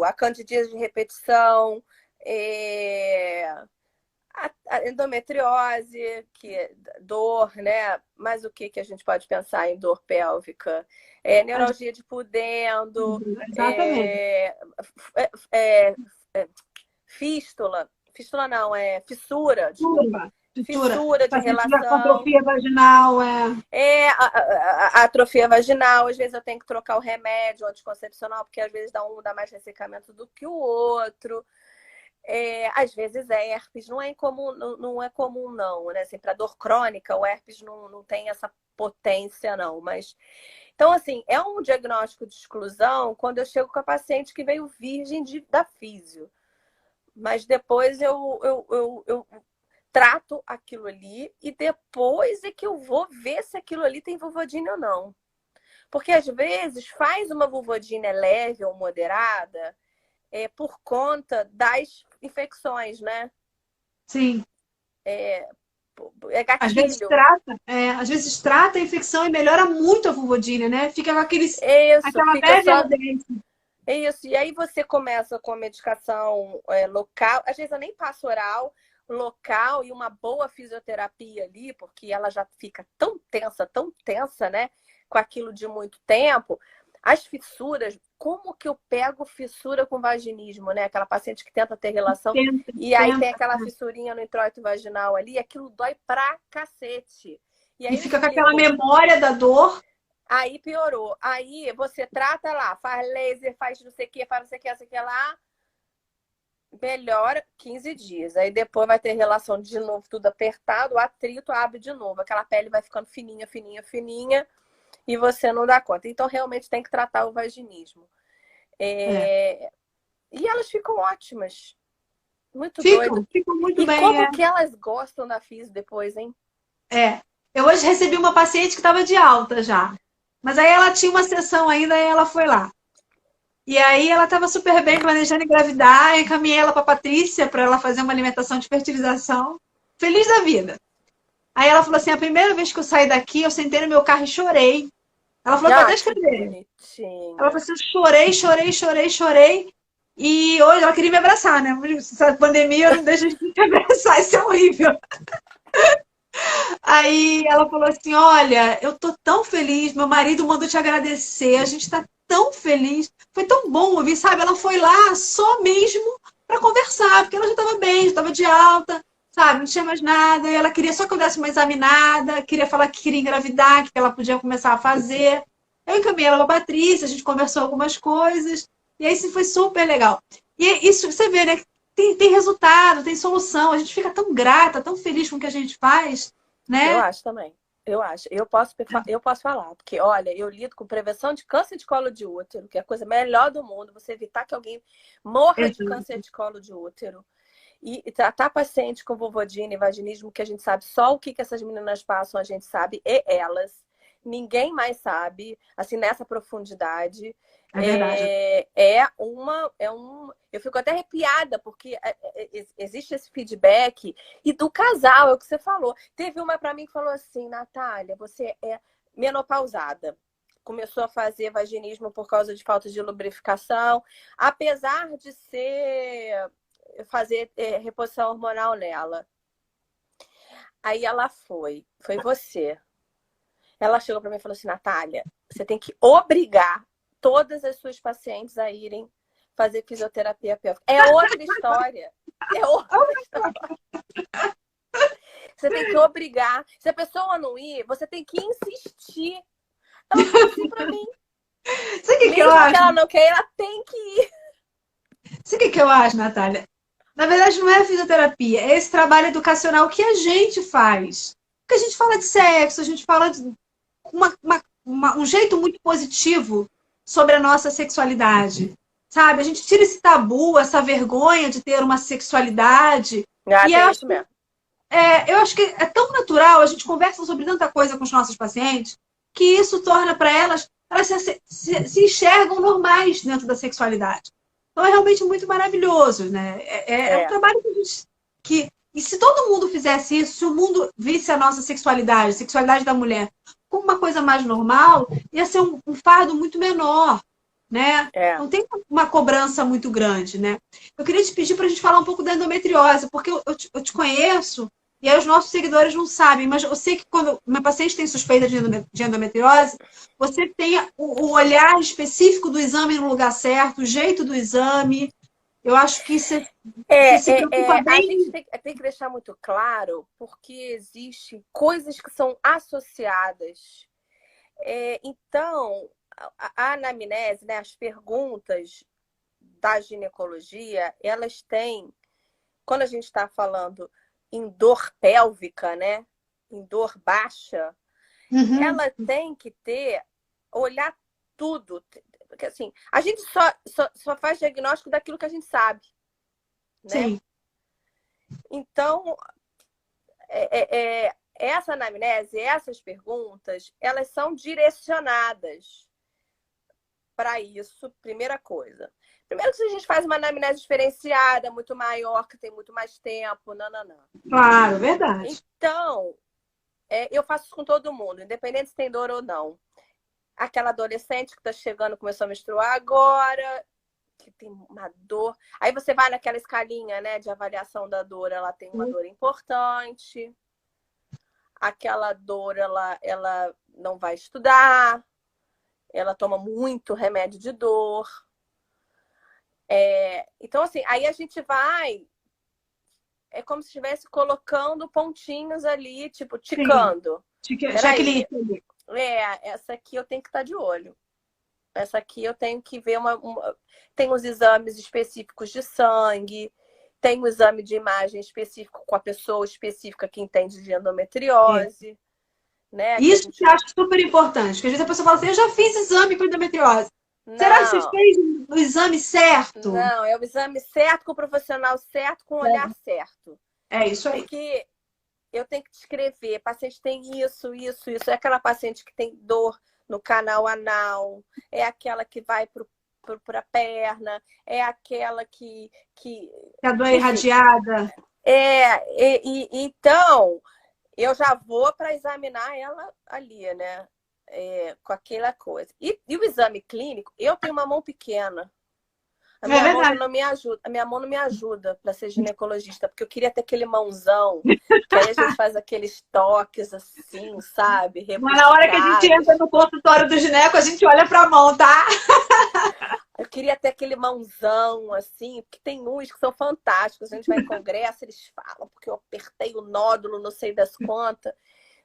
a candidíase de repetição, a endometriose, que é dor, né? Mas o que a gente pode pensar em dor pélvica? Neuralgia de pudendo, Exatamente. é, é, é, fístula. Fístula não, fissura, desculpa. Sutura, sutura. Fissura de Paciente já com relação. atrofia vaginal, A atrofia vaginal, às vezes eu tenho que trocar o remédio anticoncepcional, porque às vezes dá mais ressecamento do que o outro. Às vezes herpes, não é incomum, não é comum, não, né? Assim, para dor crônica, o herpes não tem essa potência, não. Mas então, assim, é um diagnóstico de exclusão quando eu chego com a paciente que veio virgem da físio. Mas depois eu trato aquilo ali e depois é que eu vou ver se aquilo ali tem vulvodínia ou não. Porque às vezes faz uma vulvodínia leve ou moderada por conta das infecções, né? sim. É Gatilho. Às vezes trata a infecção e melhora muito a vulvodínia, né? Fica com Isso, aquela fica leve só. ardência. Isso. E aí você começa com a medicação local. Às vezes eu nem passo oral, local e uma boa fisioterapia ali, porque ela já fica tão tensa, né? Com aquilo de muito tempo. As fissuras, como que eu pego fissura com vaginismo, né? Aquela paciente que tenta ter relação e aí tem aquela fissurinha no introito vaginal ali, aquilo dói pra cacete. E aí E eu fica com explico, aquela memória da dor. aí piorou. Aí você trata lá, faz laser, faz não sei o que, faz não sei o que lá, melhora 15 dias. Aí depois vai ter relação de novo, tudo apertado, o atrito abre de novo. Aquela pele vai ficando fininha, fininha, fininha e você não dá conta. Então realmente tem que tratar o vaginismo. E elas ficam ótimas. Muito doido. Ficam muito E bem. como que elas gostam da FIS depois, hein? Eu hoje recebi uma paciente que estava de alta já. Mas aí ela tinha uma sessão ainda e ela foi lá. E aí ela estava super bem planejando engravidar, eu encaminhei ela para a Patrícia para ela fazer uma alimentação de fertilização. Feliz da vida. Aí ela falou assim: a primeira vez que eu saí daqui, eu sentei no meu carro e chorei. Ela falou, pode até Que escrever. bonitinha. Ela falou assim: eu chorei. E hoje ela queria me abraçar, né? Essa pandemia não deixa a gente me abraçar, isso é horrível. Aí ela falou assim: olha, eu tô tão feliz, meu marido mandou te agradecer, a gente tá tão feliz. Foi tão bom ouvir, sabe? Ela foi lá só mesmo para conversar, porque ela já estava bem, já estava de alta, sabe? Não tinha mais nada. E ela queria só que eu desse uma examinada, queria falar que queria engravidar, que ela podia começar a fazer. Eu encaminhei ela para a Patrícia, a gente conversou algumas coisas, e aí isso foi super legal. E isso você vê, né? Tem resultado, tem solução, a gente fica tão grata, tão feliz com o que a gente faz, Eu né? acho também. Eu acho. Eu posso falar, porque, olha, eu lido com prevenção de câncer de colo de útero, que é a coisa melhor do mundo, você evitar que alguém morra de câncer de colo de útero. E tratar paciente com vulvodina e vaginismo, que a gente sabe só o que essas meninas passam, a gente sabe, e elas. Ninguém mais sabe, assim, nessa profundidade. É verdade. Eu fico até arrepiada, porque existe esse feedback, e do casal, é o que você falou. Teve uma para mim que falou assim: Natália, você é menopausada. Começou a fazer vaginismo por causa de falta de lubrificação, apesar de fazer reposição hormonal nela. Aí ela foi você. Ela chegou para mim e falou assim: Natália, você tem que obrigar todas as suas pacientes a irem fazer fisioterapia pélvica. É outra história. É outra história. Você tem que obrigar. Se a pessoa não ir, você tem que insistir. Ela falou assim para mim. Sabe o que eu Mesmo acho? que ela não queira, ela tem que ir. Sabe o que eu acho, Natália? Na verdade, não é a fisioterapia, é esse trabalho educacional que a gente faz. Porque a gente fala de sexo, a gente fala de um jeito muito positivo sobre a nossa sexualidade. Sabe? A gente tira esse tabu, essa vergonha de ter uma sexualidade. Ah, E tem isso mesmo. eu acho que é tão natural, a gente conversa sobre tanta coisa com os nossos pacientes, que isso torna para elas se enxergam normais dentro da sexualidade. Então é realmente muito maravilhoso, né? É um trabalho que a gente. E se todo mundo fizesse isso, se o mundo visse a nossa sexualidade, a sexualidade da mulher, como uma coisa mais normal, ia ser um fardo muito menor, né? É. Não tem uma cobrança muito grande, né? Eu queria te pedir para a gente falar um pouco da endometriose, porque eu te conheço e aí os nossos seguidores não sabem, mas eu sei que quando uma paciente tem suspeita de endometriose, você tem o olhar específico do exame no lugar certo, o jeito do exame. Eu acho que você se preocupa A gente bem. tem que deixar muito claro, porque existem coisas que são associadas. Então, a anamnese, né, as perguntas da ginecologia, elas têm, quando a gente está falando em dor pélvica, né, em dor baixa, Uhum. ela tem que olhar tudo. Porque assim, a gente só faz diagnóstico daquilo que a gente sabe, né? Sim. Então, essa anamnese, essas perguntas, elas são direcionadas para isso, primeira coisa. Primeiro que se a gente faz uma anamnese diferenciada, muito maior, que tem muito mais tempo, não. Claro, verdade. Então, eu faço isso com todo mundo, independente se tem dor ou não. Aquela adolescente que está chegando, começou a menstruar agora, que tem uma dor. Aí você vai naquela escalinha, né, de avaliação da dor, ela tem uma dor importante. Aquela dor, ela não vai estudar, ela toma muito remédio de dor. Então, assim, aí a gente vai. É como se estivesse colocando pontinhos ali, tipo, Sim. ticando. Checklist. Peraí, essa aqui eu tenho que estar de olho. Essa aqui eu tenho que ver tem os exames específicos de sangue, tem o exame de imagem específico com a pessoa específica que entende de endometriose. Né? Isso que eu acho super importante, porque às vezes a pessoa fala assim, eu já fiz exame com endometriose. Será que você Não, fez o exame certo? não, é o exame certo, com o profissional certo, com o olhar certo. É isso aí. Porque eu tenho que descrever, paciente tem isso. É aquela paciente que tem dor no canal anal, é aquela que vai para a perna, é aquela que A dor enfim, irradiada. então eu já vou para examinar ela ali, né? Com aquela coisa. E o exame clínico, eu tenho uma mão pequena. A É minha mão já verdade. não me ajuda. A minha mão não me ajuda para ser ginecologista, porque eu queria ter aquele mãozão, que aí a gente faz aqueles toques assim, sabe? Mas na hora que a gente entra Rebuscados. no consultório do gineco, a gente olha para a mão, tá? Eu queria ter aquele mãozão, assim, porque tem uns que são fantásticos. A gente vai em congresso, eles falam, porque eu apertei o nódulo, não sei das quantas.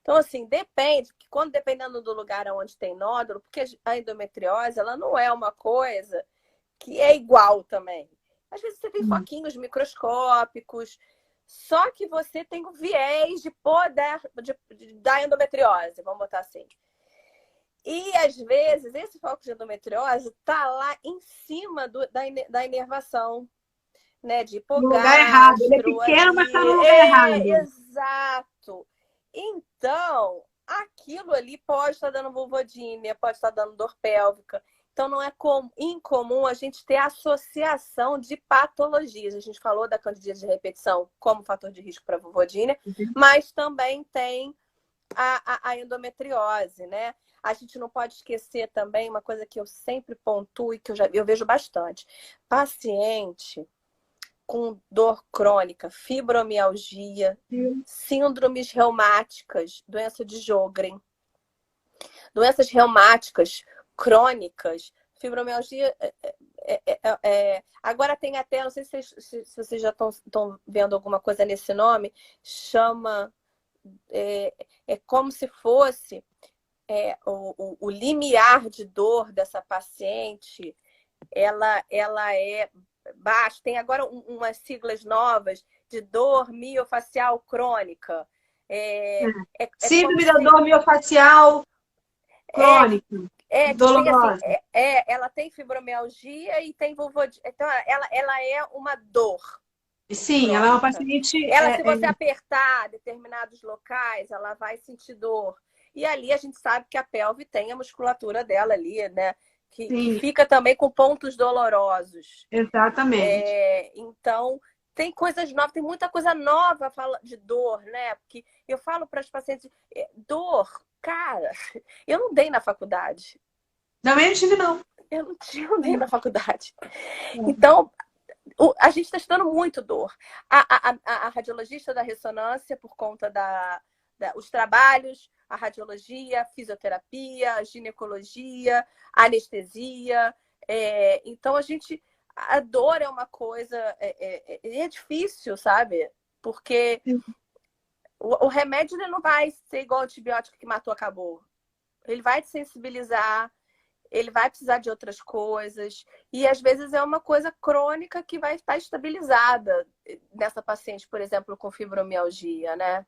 Então, assim, depende, que quando dependendo do lugar onde tem nódulo, porque a endometriose, ela não é uma coisa que é igual também. Às vezes você tem foquinhos microscópicos, só que você tem o viés de poder da endometriose, vamos botar assim. E às vezes esse foco de endometriose está lá em cima da inervação. né, de No lugar errado. Ele é hipogastro pequeno, mas está no ali. lugar errado. Exato. Então, aquilo ali pode estar dando vulvodínia, pode estar dando dor pélvica. Então, não é incomum a gente ter associação de patologias. A gente falou da candidíase de repetição como fator de risco para vulvodínia, mas também tem a endometriose, né? A gente não pode esquecer também uma coisa que eu sempre pontuo e que eu vejo bastante. Paciente com dor crônica, fibromialgia, síndromes reumáticas, doença de Sjögren, doenças reumáticas crônicas, fibromialgia. Agora tem até, não sei se vocês já estão vendo alguma coisa nesse nome, chama. É como se fosse o limiar de dor dessa paciente, ela é baixa. Tem agora umas siglas novas de dor miofacial crônica. Síndrome da dor miofacial crônica. Dolorosa. Tem, assim, ela tem fibromialgia e tem vulvodínia. Então, ela é uma dor. Sim, crônica. Ela é uma paciente... Se você apertar determinados locais, ela vai sentir dor. E ali a gente sabe que a pelve tem a musculatura dela ali, né? Que fica também com pontos dolorosos. Exatamente. Então, tem coisas novas, tem muita coisa nova de dor, né? Porque eu falo para as pacientes, dor, cara, eu não dei na faculdade. Também não tive, não. Eu não dei na faculdade. Então, a gente está estudando muito dor. A radiologista da ressonância, por conta os trabalhos, a radiologia, a fisioterapia, a ginecologia, a anestesia. Então, a dor é uma coisa... É difícil, sabe? Porque o remédio ele não vai ser igual ao antibiótico que matou, acabou. Ele vai te sensibilizar, ele vai precisar de outras coisas. E, às vezes, é uma coisa crônica que vai estar estabilizada nessa paciente, por exemplo, com fibromialgia, né?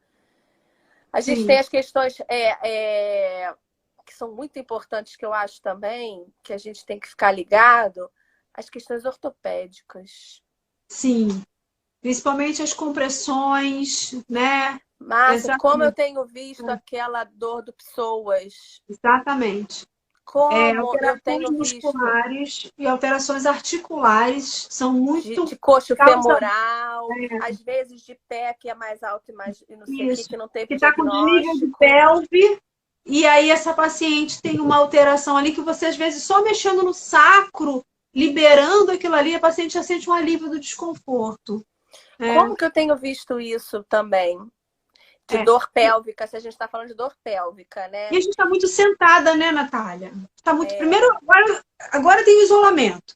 A gente tem as questões que são muito importantes, que eu acho também, que a gente tem que ficar ligado, as questões ortopédicas. Sim, principalmente as compressões, né? Márcia, como eu tenho visto aquela dor do psoas. Exatamente. Como eu tenho musculares e alterações articulares são muito... De coxo femoral, às vezes de pé, que é mais alto e mais... não sei o que não teve que está com desnível de pelve, e aí essa paciente tem uma alteração ali que você, às vezes, só mexendo no sacro, liberando aquilo ali, a paciente já sente um alívio do desconforto. Como que eu tenho visto isso também? De dor pélvica, se a gente está falando de dor pélvica, né? E a gente está muito sentada, né, Natália? Tá muito... Primeiro, agora tem o isolamento.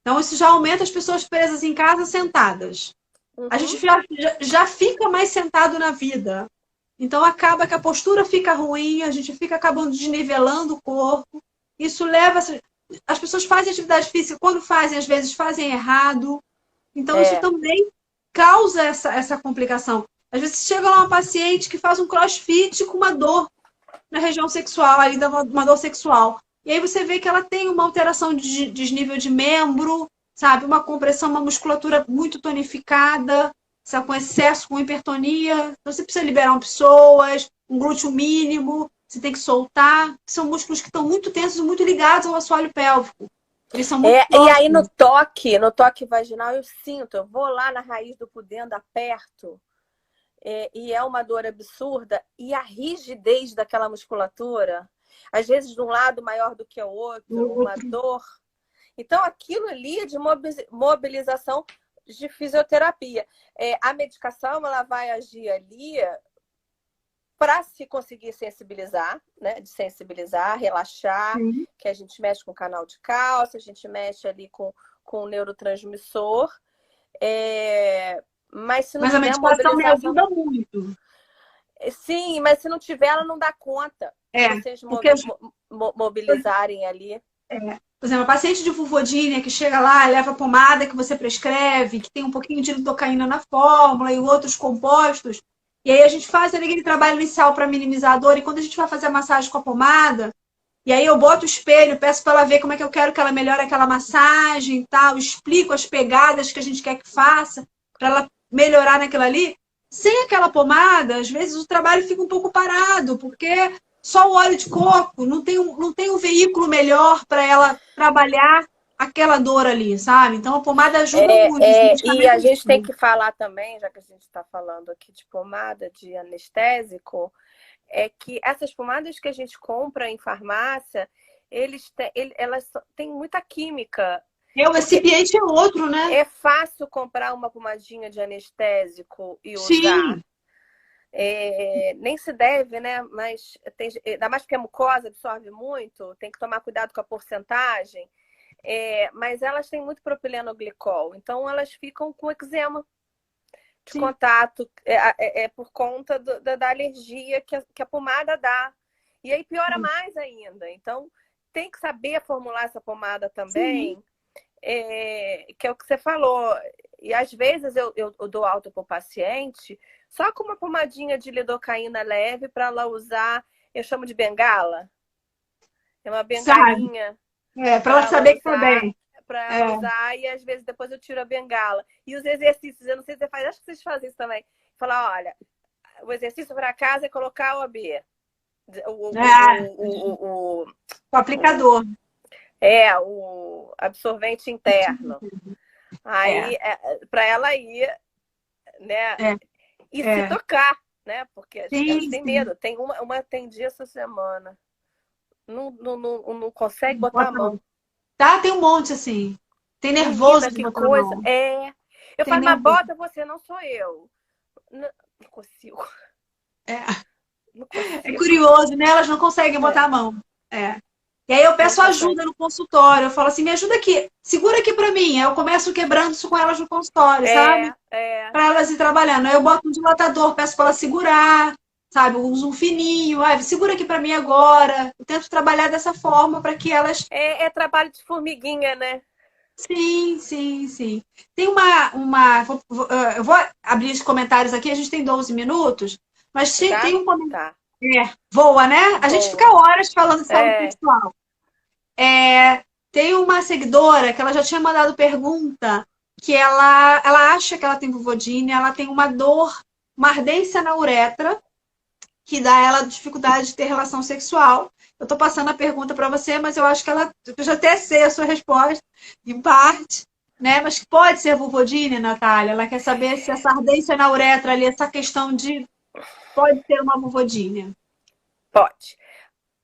Então, isso já aumenta as pessoas presas em casa sentadas. A gente já fica mais sentado na vida. Então, acaba que a postura fica ruim, a gente fica acabando desnivelando o corpo. Isso leva... As pessoas fazem atividade física, quando fazem, às vezes fazem errado. Então, isso também causa essa complicação. Às vezes chega lá uma paciente que faz um crossfit com uma dor na região sexual, ali uma dor sexual. E aí você vê que ela tem uma alteração de desnível de membro, sabe? Uma compressão, uma musculatura muito tonificada, sabe? Com excesso, com hipertonia. Então você precisa liberar um psoas, um glúteo mínimo, você tem que soltar. São músculos que estão muito tensos, muito ligados ao assoalho pélvico. Eles são muito e aí no toque vaginal eu sinto, eu vou lá na raiz do pudendo, aperto. E é uma dor absurda, e a rigidez daquela musculatura, às vezes de um lado maior do que o outro, uma dor. Então, aquilo ali é de mobilização de fisioterapia. A medicação, ela vai agir ali para se conseguir sensibilizar, né? De sensibilizar, relaxar, que a gente mexe com o canal de cálcio, a gente mexe ali com o neurotransmissor. Mas se não tiver a medicação me ajuda muito. Sim, mas se não tiver, ela não dá conta. Vocês mobilizarem ali. Por exemplo, a paciente de vulvodínia que chega lá, leva a pomada que você prescreve, que tem um pouquinho de lidocaína na fórmula e outros compostos. E aí a gente faz ali aquele trabalho inicial para minimizar a dor. E quando a gente vai fazer a massagem com a pomada, E aí eu boto o espelho, peço para ela ver como é que eu quero que ela melhore aquela massagem e tal, explico as pegadas que a gente quer que faça, para ela melhorar naquilo ali. Sem aquela pomada, às vezes o trabalho fica um pouco parado, porque só o óleo de coco não tem um veículo melhor para ela trabalhar aquela dor ali, sabe? Então a pomada ajuda muito, esse E a medicamento gente tem ajuda. que falar também, já que a gente está falando aqui de pomada, de anestésico, é que essas pomadas que a gente compra em farmácia, elas têm muita química. O Porque recipiente é outro, né? é fácil comprar uma pomadinha de anestésico e usar. Sim, Nem se deve, né? Mas ainda mais porque a mucosa absorve muito, tem que tomar cuidado com a porcentagem. Mas elas têm muito propilenoglicol, então elas ficam com eczema de sim, contato, por conta da alergia que a pomada dá. E aí piora mais ainda. Então, tem que saber formular essa pomada sim. também, que é o que você falou. E às vezes eu dou alta para o paciente só com uma pomadinha de lidocaína leve para ela usar, eu chamo de bengala. É uma Sabe? bengalinha Para ela saber que tá bem. para É. ela usar, e às vezes depois eu tiro a bengala. E os exercícios, eu não sei se você faz, acho que vocês fazem isso também. Falar, olha, o exercício para casa é colocar o AB. O, É, o, o, o, o o, aplicador. o absorvente interno. É, Aí, para ela ir, né? é, E se é. tocar, né? Porque elas Sim, têm sim. medo. Tem uma tem dia essa semana. Não consegue botar a Bota não. mão. Tá, tem um monte assim. Tem nervoso Menina, de que botar a coisa. mão. Eu Tem falo, mas nervoso. bota você, não sou eu. Não consigo. É. Não É consigo. curioso, né? Elas não conseguem botar a É, mão. É. E aí eu não peço consegue. ajuda no consultório. Eu falo assim, me ajuda aqui. Segura aqui pra mim. Aí eu começo quebrando isso com elas no consultório, sabe? É. Para elas ir trabalhando. Aí eu boto um dilatador, peço para ela segurar, sabe? Eu uso um fininho, segura aqui para mim agora. Eu tento trabalhar dessa forma para que elas. É trabalho de formiguinha, né? Sim, sim, sim. Tem eu vou abrir os comentários aqui, a gente tem 12 minutos, mas Já? tem um comentário. Tá. Voa, né? A gente fica Boa. horas falando de saúde É. sexual. Tem uma seguidora que ela já tinha mandado pergunta que ela acha que ela tem vulvodínia, ela tem uma dor, uma ardência na uretra, que dá a ela dificuldade de ter relação sexual. Eu estou passando a pergunta para você, mas eu acho que eu já até sei a sua resposta, em parte, né? Mas que pode ser vulvodínia, Natália. Ela quer saber se essa ardência na uretra ali, essa questão de pode ser uma vulvodínia. Pode.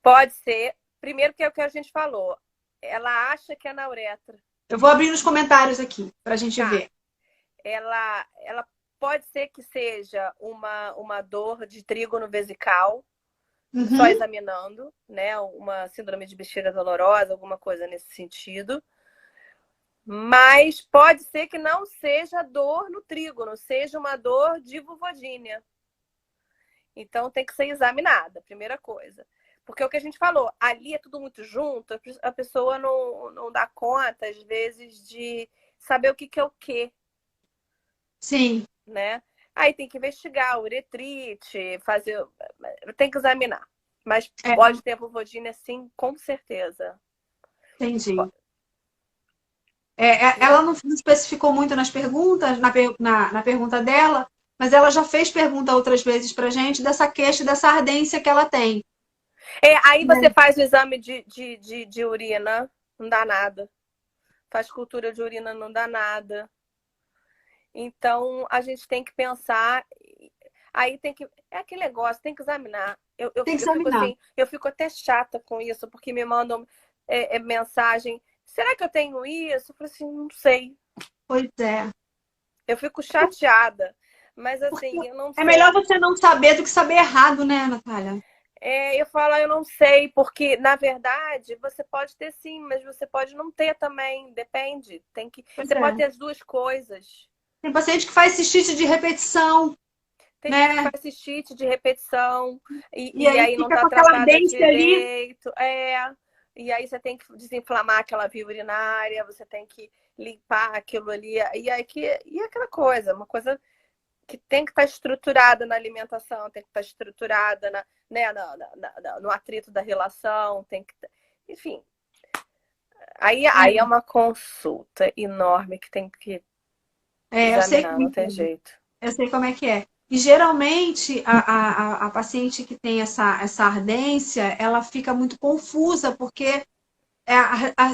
Pode ser. Primeiro que é o que a gente falou. Ela acha que é na uretra. Eu vou abrir nos comentários aqui para a gente Tá. ver. Ela pode ser que seja uma dor de trígono vesical, só Uhum. examinando, né? Uma síndrome de bexiga dolorosa, alguma coisa nesse sentido. Mas pode ser que não seja dor no trígono, seja uma dor de vulvodínia. Então tem que ser examinada, primeira coisa. Porque é o que a gente falou, ali é tudo muito junto, a pessoa não dá conta, às vezes, de saber o que é o quê, Sim, né? Aí tem que investigar uretrite, fazer. Tem que examinar. Mas é, pode ter vulvodínia, sim, com certeza. entendi. Pode, Ela né? não especificou muito nas perguntas, na pergunta dela, mas ela já fez pergunta outras vezes para gente dessa queixa, dessa ardência que ela tem. Aí você Né? faz o exame de urina, não dá nada. Faz cultura de urina, não dá nada. Então, a gente tem que pensar. Aí tem que. É aquele negócio, tem que examinar. Tem que Eu fico examinar. assim, eu fico até chata com isso, porque me mandam mensagem. Será que eu tenho isso? Eu falo assim, não sei. Pois é. Eu fico chateada. Mas Porque assim, eu não é melhor sei. você não saber do que saber errado, né, Natália? Eu falo, eu não sei, porque na verdade você pode ter sim, mas você pode não ter também. Depende. Pois Você pode é. ter as duas coisas. Tem paciente que faz cistite de repetição, Tem gente que né? faz cistite de repetição E e aí aí não fica está com aquela tratada ardência ali. direito. E aí você tem que desinflamar aquela via urinária, você tem que limpar aquilo ali. E aquela coisa, uma coisa que tem que estar estruturada na alimentação, tem que estar estruturada no atrito da relação, tem que, enfim. Aí é uma consulta enorme que tem que examinar, não tem jeito. Eu sei como é que é. E geralmente a paciente que tem essa ardência, ela fica muito confusa, porque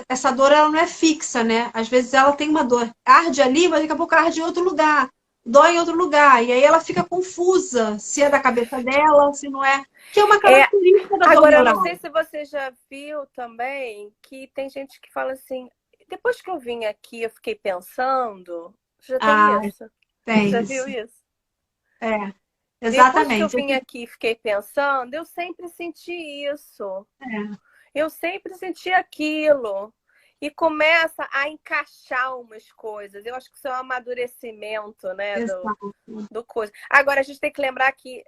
essa dor ela não é fixa, né? Às vezes ela tem uma dor, arde ali, mas daqui a pouco arde em outro lugar, dói em outro lugar. E aí ela fica confusa se é da cabeça dela, se não é. Que é uma característica da dor Agora, eu neural. não sei se você já viu também que tem gente que fala assim, depois que eu vim aqui, eu fiquei pensando. Já tem isso? Tem já isso. viu isso? Exatamente. Depois que eu vim aqui e fiquei pensando, eu sempre senti isso. Eu sempre senti aquilo. E começa a encaixar umas coisas. Eu acho que isso é um amadurecimento, né? Do coisa. Agora, a gente tem que lembrar que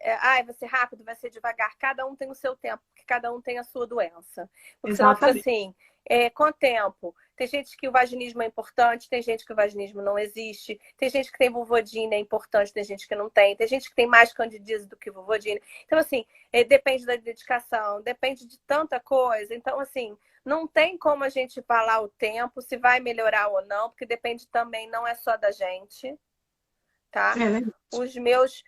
vai ser rápido, vai ser devagar. Cada um tem o seu tempo, porque cada um tem a sua doença. Porque senão fica assim, com o tempo. Tem gente que o vaginismo é importante, tem gente que o vaginismo não existe, tem gente que tem vulvodina, é importante, tem gente que não tem gente que tem mais candidíase do que vulvodina. Então, assim, depende da dedicação, depende de tanta coisa. Então, assim, não tem como a gente falar o tempo, se vai melhorar ou não, porque depende também, não é só da gente, tá? Os meus...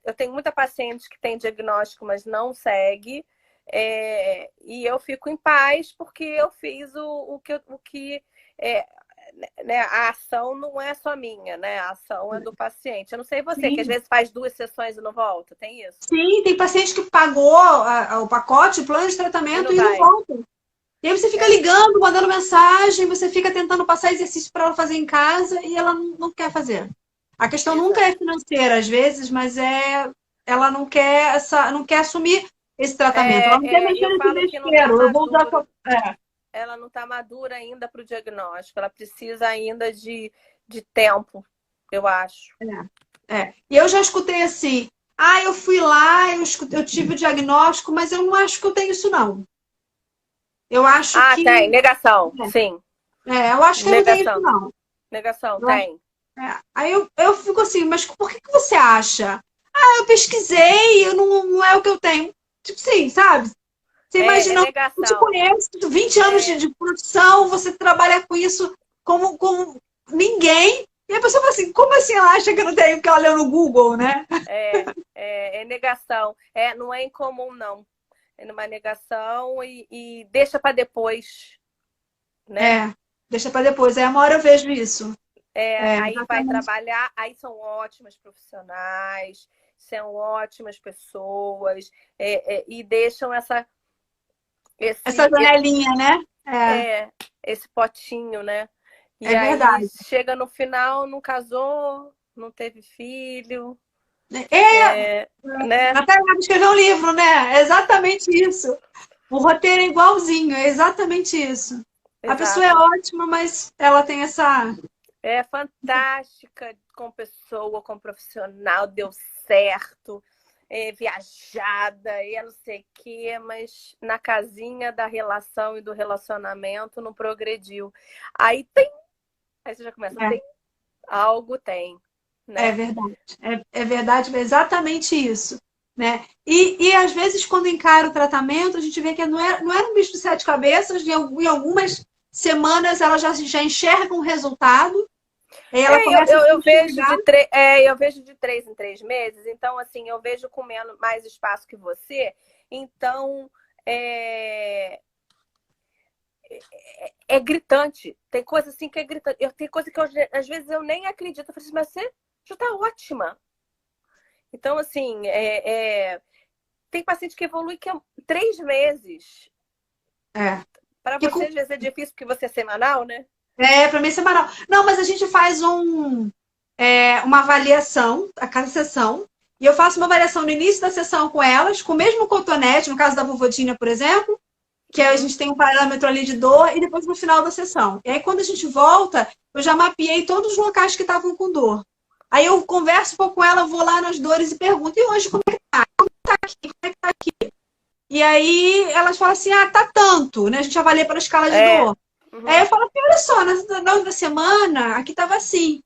eu tenho muita paciente que tem diagnóstico, mas não segue. E eu fico em paz porque eu fiz o que né, a ação não é só minha, né? A ação é do paciente. Eu não sei você, que às vezes faz 2 sessões e não volta, tem isso? Sim, tem paciente que pagou o pacote, o plano de tratamento e não volta. E aí você fica ligando, mandando mensagem, você fica tentando passar exercício para ela fazer em casa e ela não quer fazer. A questão nunca é financeira, às vezes, mas ela não quer assumir esse tratamento. Ela não quer mexer nesse desespero. Eu vou usar Ela não está madura ainda para o diagnóstico. Ela precisa ainda de tempo, eu acho. E eu já escutei assim, eu fui lá, eu tive o diagnóstico, mas eu não acho que eu tenho isso, não. Eu acho que... tem. Negação, sim. Eu acho que eu não tenho isso, não. Negação, tem. Aí eu fico assim, mas por que você acha? Eu pesquisei, não é o que eu tenho. Tipo assim, sabe? Você imagina, eu te conheço, 20 anos de profissão, você trabalha com isso como ninguém. E a pessoa fala assim, como assim ela acha que eu não tenho? Porque ela leu no Google, né? É negação. Não é incomum, não. É numa negação e deixa para depois. Né? Deixa para depois. Aí uma hora eu vejo isso. Aí vai trabalhar, aí são ótimas profissionais, são ótimas pessoas, e deixam essa janelinha, né? Esse potinho, né? E aí verdade. Chega no final, não casou, não teve filho. Né? Até escrever um livro, né? É exatamente isso. O roteiro é igualzinho, é exatamente isso. Exato. A pessoa é ótima, mas ela tem essa... É fantástica com pessoa, com profissional, deu certo, viajada, e não sei o quê, mas na casinha da relação e do relacionamento não progrediu. Aí você já começa, algo tem. Né? É verdade. É verdade, é exatamente isso. Né? E às vezes, quando encara o tratamento, a gente vê que não era um bicho de 7 cabeças, em algumas semanas ela já enxerga um resultado. Ela eu vejo de 3 em 3 meses, então assim, eu vejo com mais espaço que você, então é gritante. Tem coisa assim que é gritante. Tem coisa que às vezes eu nem acredito. Eu falo assim, mas você já tá ótima. Então, assim, tem paciente que evolui que é 3 meses. Para você, às vezes, é difícil porque você é semanal, né? Para mim é semanal. Não, mas a gente faz uma avaliação a cada sessão. E eu faço uma avaliação no início da sessão com elas, com o mesmo cotonete, no caso da vulvodina, por exemplo, que a gente tem um parâmetro ali de dor, e depois no final da sessão. E aí, quando a gente volta, eu já mapeei todos os locais que estavam com dor. Aí eu converso um pouco com ela, vou lá nas dores e pergunto, e hoje como é que tá? Como tá aqui? Como é que tá aqui? E aí elas falam assim, tá tanto, né? A gente avalia pela escala de dor. Aí eu falo, olha só, na outra semana, aqui tava assim.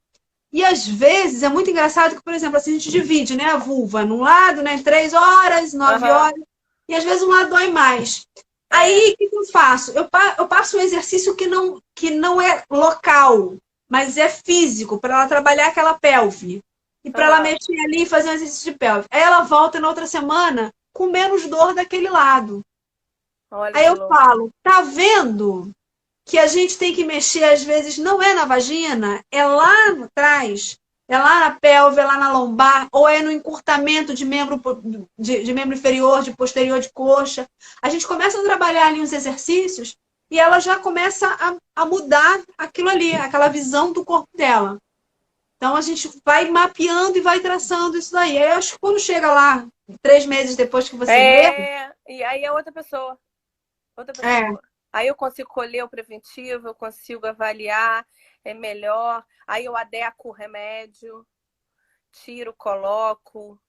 E às vezes é muito engraçado que, por exemplo, assim, a gente divide, né, a vulva num lado, né, 3 horas, 9 horas, e às vezes um lado dói mais. Aí, o que eu faço? Eu passo um exercício que não é local, mas é físico, para ela trabalhar aquela pelve. E para ela mexer ali e fazer um exercício de pelve. Aí ela volta na outra semana com menos dor daquele lado. Olha Aí que eu louco. falo, tá vendo que a gente tem que mexer, às vezes, não é na vagina, é lá atrás, é lá na pelve, é lá na lombar, ou é no encurtamento de membro inferior, de posterior de coxa. A gente começa a trabalhar ali os exercícios e ela já começa a mudar aquilo ali, aquela visão do corpo dela. Então a gente vai mapeando e vai traçando isso daí. Aí eu acho que quando chega lá, 3 meses depois que você vê, E aí é outra pessoa. Outra é, pessoa. Aí eu consigo colher o preventivo, eu consigo avaliar, é melhor. Aí eu adequo o remédio, tiro, coloco,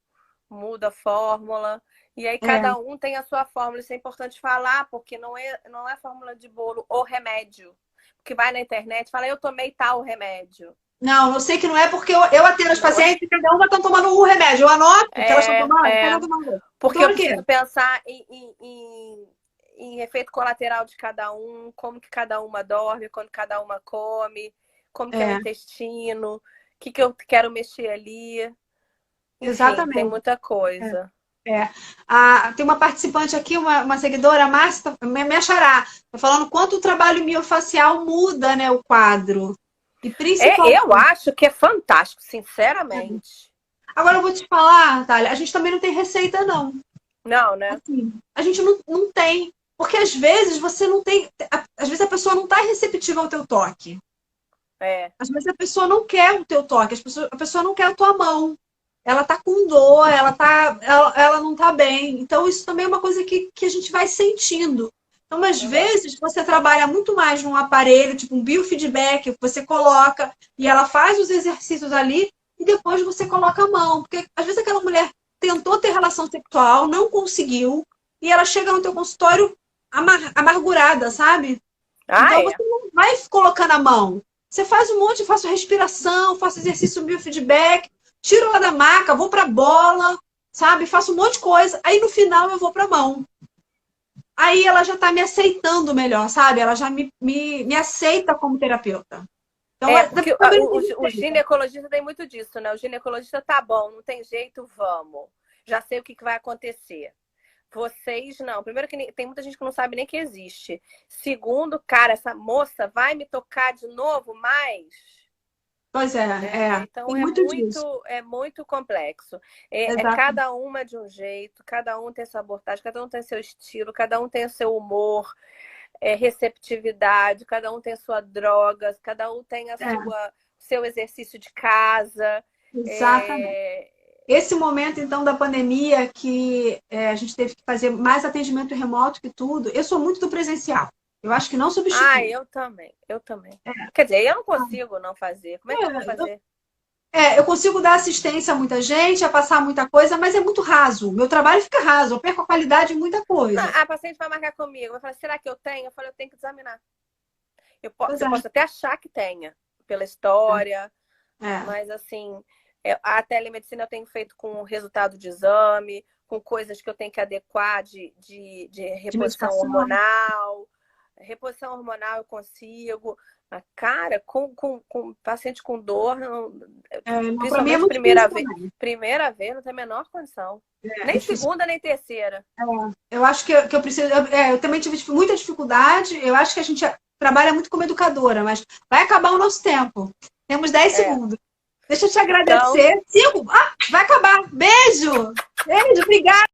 mudo a fórmula. E aí é. cada um tem a sua fórmula. Isso é importante falar, porque não é fórmula de bolo ou remédio. Porque vai na internet e fala, eu tomei tal remédio. Não, eu sei que não é porque eu atendo as Não é. pacientes e cada uma estão tomando um remédio. Eu anoto que elas estão tomando, cada uma tomando. Porque eu Tomando o quê? preciso pensar em efeito colateral de cada um, como que cada uma dorme, quando cada uma come, como que é o intestino, o que eu quero mexer ali. Enfim, Exatamente. tem muita coisa. Tem uma participante aqui, uma seguidora, a Márcia, minha xará, tá falando quanto o trabalho miofacial muda, né, o quadro. E principalmente... Eu acho que é fantástico, sinceramente. Agora eu vou te falar, Thalia, a gente também não tem receita, não. Não, né? Assim, a gente não tem. Porque às vezes você não tem. Às vezes a pessoa não está receptiva ao teu toque. Às vezes a pessoa não quer o teu toque, a pessoa não quer a tua mão. Ela tá com dor, ela não tá bem. Então, isso também é uma coisa que a gente vai sentindo. Então, às vezes, você trabalha muito mais num aparelho, tipo um biofeedback, que você coloca e ela faz os exercícios ali e depois você coloca a mão. Porque às vezes aquela mulher tentou ter relação sexual, não conseguiu, e ela chega no teu consultório amargurada, sabe? Então, você não vai colocando a mão. Você faz um monte, faço respiração, faço exercício biofeedback, tiro ela da maca, vou pra bola, sabe? Faço um monte de coisa. Aí no final eu vou pra mão. Aí ela já tá me aceitando melhor, sabe? Ela já me aceita como terapeuta. Então, porque o ginecologista tem muito disso, né? O ginecologista tá bom, não tem jeito, vamos. Já sei o que vai acontecer. Vocês não. Primeiro que tem muita gente que não sabe nem que existe. Segundo, cara, essa moça vai me tocar de novo mais? Pois Então é muito complexo. É cada uma de um jeito, cada um tem sua abordagem, cada um tem seu estilo, cada um tem o seu humor, receptividade, cada um tem a sua droga, cada um tem seu exercício de casa. Exatamente. Esse momento, então, da pandemia, que a gente teve que fazer mais atendimento remoto que tudo, eu sou muito do presencial. Eu acho que não substitui. Eu também. Quer dizer, eu não consigo não fazer. Como é que eu vou fazer? Eu consigo dar assistência a muita gente, a passar muita coisa, mas é muito raso. Meu trabalho fica raso, eu perco a qualidade de muita coisa. A paciente vai marcar comigo, vai falar, será que eu tenho? Eu falei, eu tenho que examinar. Eu posso até achar que tenha, pela história, mas assim, a telemedicina eu tenho feito com resultado de exame, com coisas que eu tenho que adequar de reposição hormonal. Reposição hormonal eu consigo. Mas, cara, com paciente com dor, principalmente primeira vez, não tem a menor condição. Nem segunda, nem terceira. Eu acho que eu preciso. Eu também tive muita dificuldade. Eu acho que a gente trabalha muito como educadora, mas vai acabar o nosso tempo. Temos 10 segundos. Deixa eu te agradecer. 5. Vai acabar. Beijo! Beijo, obrigada.